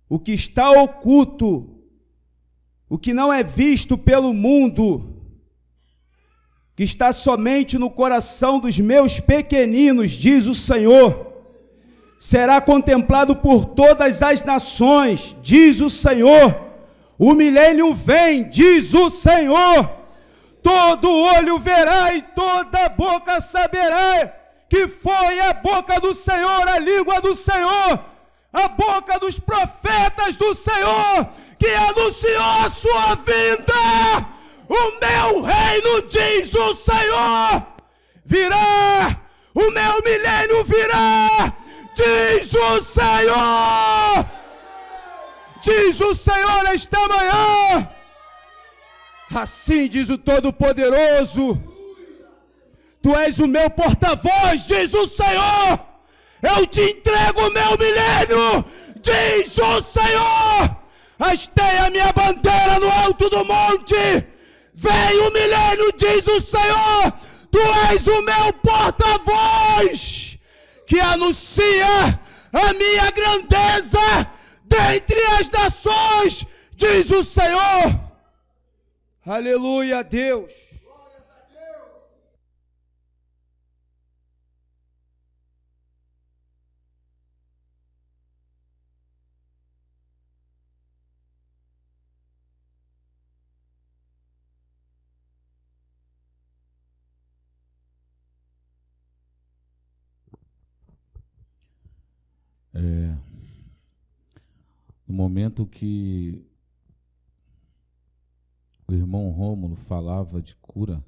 o que está oculto, o que não é visto pelo mundo, que está somente no coração dos meus pequeninos, diz o Senhor, será contemplado por todas as nações, diz o Senhor. O milênio vem, diz o Senhor. Todo olho verá e toda boca saberá que foi a boca do Senhor, a língua do Senhor, a boca dos profetas do Senhor, que anunciou a sua vinda. O meu reino, diz o Senhor, virá, o meu milênio virá, diz o Senhor. Diz o Senhor esta manhã. Assim diz o Todo-Poderoso: tu és o meu porta-voz, diz o Senhor. Eu te entrego o meu milênio, diz o Senhor. Hastei a minha bandeira no alto do monte. Vem o milênio, diz o Senhor. Tu és o meu porta-voz, que anuncia a minha grandeza dentre as nações, diz o Senhor. Aleluia, Deus. No momento que o irmão Rômulo falava de cura,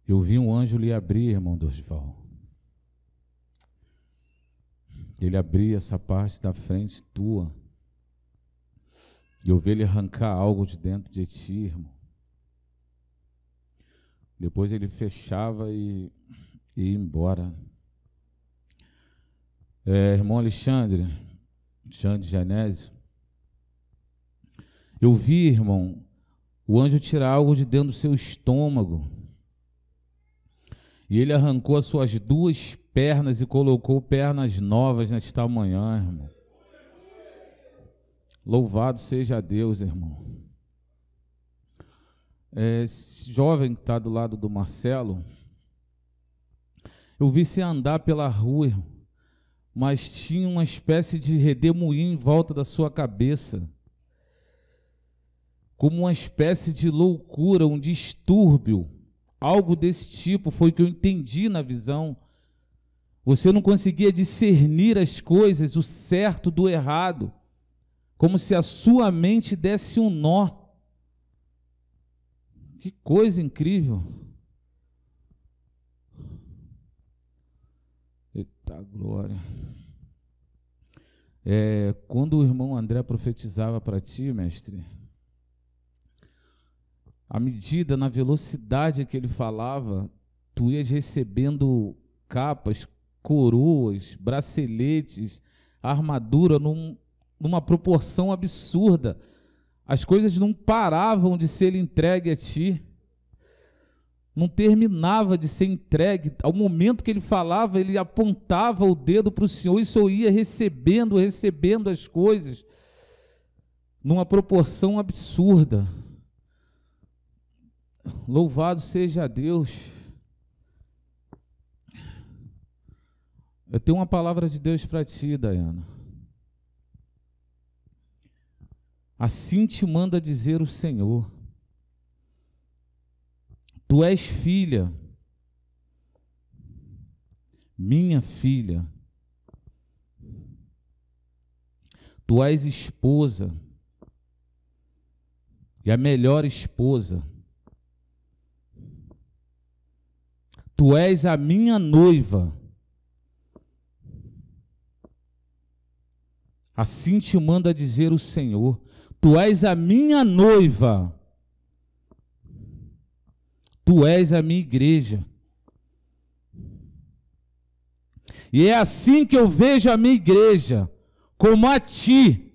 eu vi um anjo lhe abrir, irmão Dorival. Ele abria essa parte da frente tua, e eu vi ele arrancar algo de dentro de ti, irmão. Depois ele fechava e ia embora. Irmão Alexandre Genésio, eu vi, irmão, o anjo tirar algo de dentro do seu estômago, e ele arrancou as suas duas pernas e colocou pernas novas nesta manhã, irmão. Louvado seja Deus, irmão. Esse jovem que está do lado do Marcelo, eu vi você andar pela rua, irmão, mas tinha uma espécie de redemoinho em volta da sua cabeça, como uma espécie de loucura, um distúrbio, algo desse tipo, foi o que eu entendi na visão. Você não conseguia discernir as coisas, o certo do errado, como se a sua mente desse um nó. Que coisa incrível. Eita glória. Quando o irmão André profetizava para ti, mestre, à medida, na velocidade que ele falava, tu ias recebendo capas, coroas, braceletes, armadura numa proporção absurda. As coisas não paravam de ser entregue a ti, não terminava de ser entregue. Ao momento que ele falava, ele apontava o dedo para o Senhor e só ia recebendo as coisas numa proporção absurda. Louvado seja Deus. Eu tenho uma palavra de Deus para ti, Dayana. Assim te manda dizer o Senhor: tu és filha, minha filha, tu és esposa, e a melhor esposa. Tu és a minha noiva. Assim te manda dizer o Senhor: tu és a minha noiva. Tu és a minha igreja. E é assim que eu vejo a minha igreja, como a ti.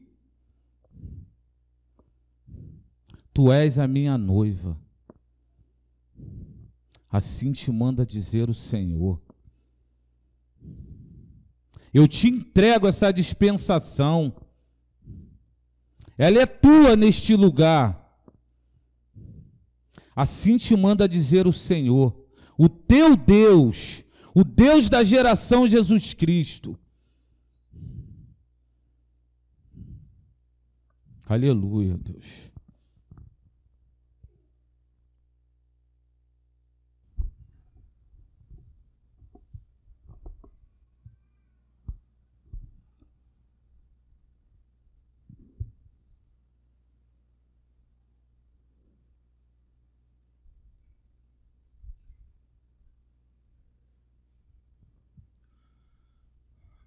Tu és a minha noiva. Assim te manda dizer o Senhor. Eu te entrego essa dispensação. Ela é tua neste lugar. Assim te manda dizer o Senhor, o teu Deus, o Deus da geração Jesus Cristo. Aleluia, Deus.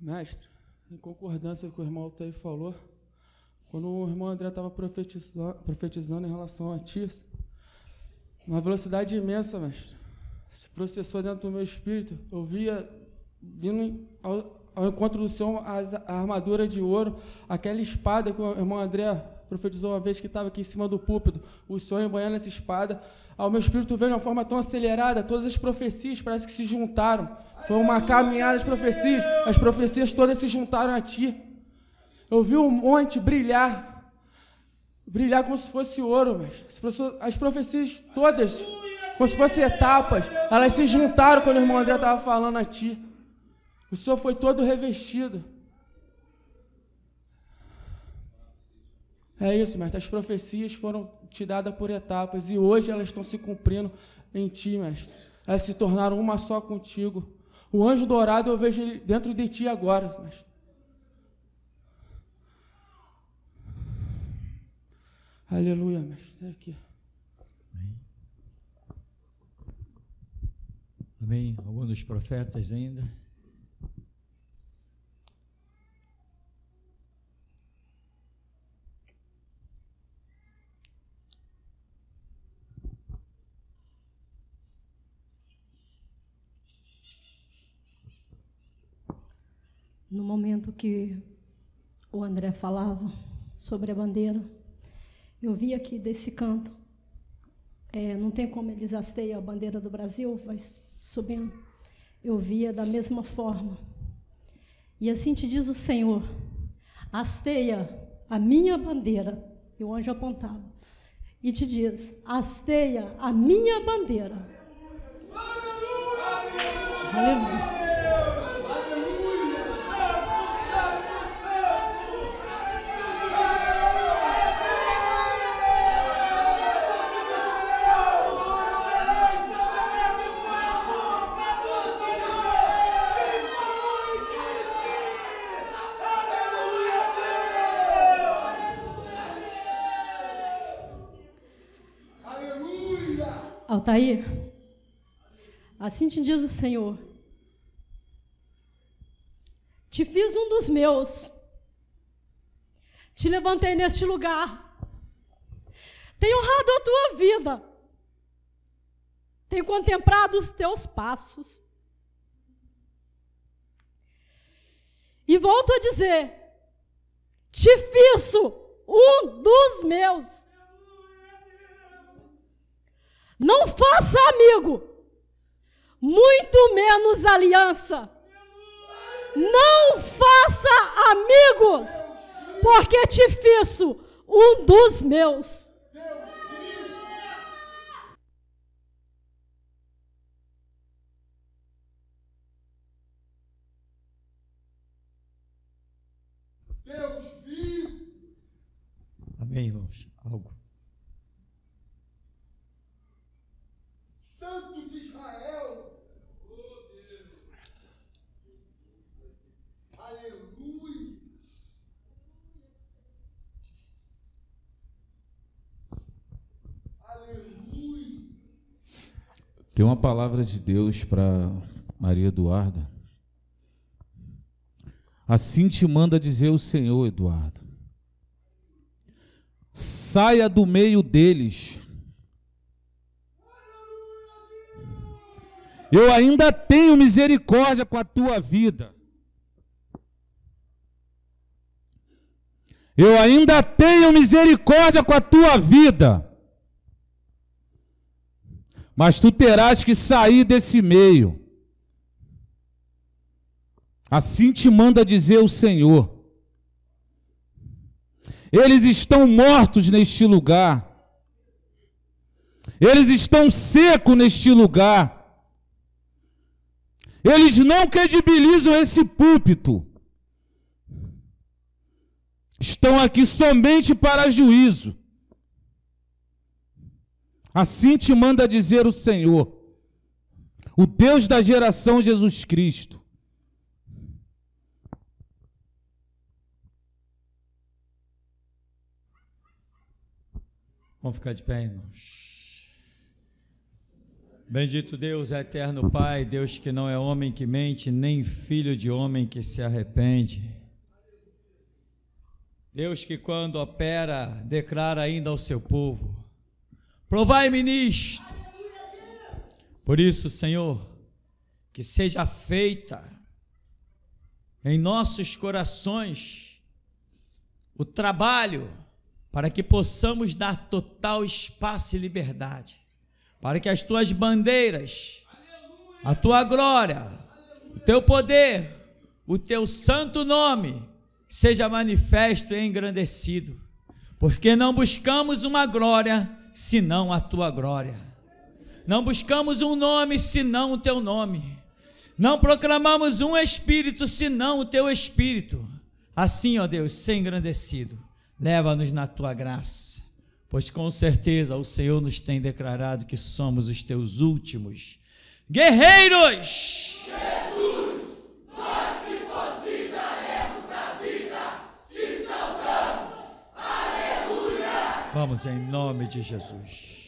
Mestre, em concordância com o que o irmão Altair falou, quando o irmão André estava profetizando em relação a ti, uma velocidade imensa, mestre, se processou dentro do meu espírito. Eu via, vindo ao encontro do Senhor, a armadura de ouro, aquela espada que o irmão André profetizou uma vez que estava aqui em cima do púlpito, o Senhor embanhando essa espada. Ao meu espírito veio de uma forma tão acelerada, todas as profecias parece que se juntaram. Foi uma caminhada das profecias, as profecias todas se juntaram a ti. Eu vi um monte brilhar como se fosse ouro, mas as profecias todas, como se fossem etapas, elas se juntaram quando o irmão André estava falando a ti. O Senhor foi todo revestido. É isso, mestre, as profecias foram te dadas por etapas e hoje elas estão se cumprindo em ti, mestre. Elas se tornaram uma só contigo. O anjo dourado eu vejo ele dentro de ti agora, mestre. Aleluia, mestre. É aqui. Amém. Algum dos profetas ainda? No momento que o André falava sobre a bandeira, eu vi aqui desse canto, não tem como eles hasteiam a bandeira do Brasil, vai subindo. Eu via da mesma forma. E assim te diz o Senhor, hasteia a minha bandeira. E o anjo apontava. E te diz, hasteia a minha bandeira. Aleluia. Altair, assim te diz o Senhor, te fiz um dos meus, te levantei neste lugar, tenho honrado a tua vida, tenho contemplado os teus passos, e volto a dizer, te fiz um dos meus. Não faça amigo, muito menos aliança. Não faça amigos, porque te fiz um dos meus. Deus vivo. Amém, irmãos? Algo. Santo de Israel, oh Deus, aleluia, aleluia. Tem uma palavra de Deus para Maria Eduarda. Assim te manda dizer o Senhor, Eduardo. Saia do meio deles. Eu ainda tenho misericórdia com a tua vida. Eu ainda tenho misericórdia com a tua vida. mas tu terás que sair desse meio. Assim te manda dizer o Senhor. Eles estão mortos neste lugar. Eles estão secos neste lugar. Eles não credibilizam esse púlpito. Estão aqui somente para juízo. Assim te manda dizer o Senhor, o Deus da geração Jesus Cristo. Vamos ficar de pé, irmãos. Bendito Deus, eterno Pai, Deus que não é homem que mente, nem filho de homem que se arrepende. Deus que quando opera, declara ainda ao seu povo: provai-me nisto. Por isso, Senhor, que seja feita em nossos corações o trabalho para que possamos dar total espaço e liberdade, para que as tuas bandeiras, a tua glória, o teu poder, o teu santo nome seja manifesto e engrandecido, porque não buscamos uma glória senão a tua glória, não buscamos um nome senão o teu nome, não proclamamos um espírito senão o teu espírito. Assim, ó Deus, ser engrandecido, leva-nos na tua graça, pois com certeza o Senhor nos tem declarado que somos os teus últimos guerreiros. Jesus, nós que por ti daremos a vida, te saudamos. Aleluia. Vamos em nome de Jesus.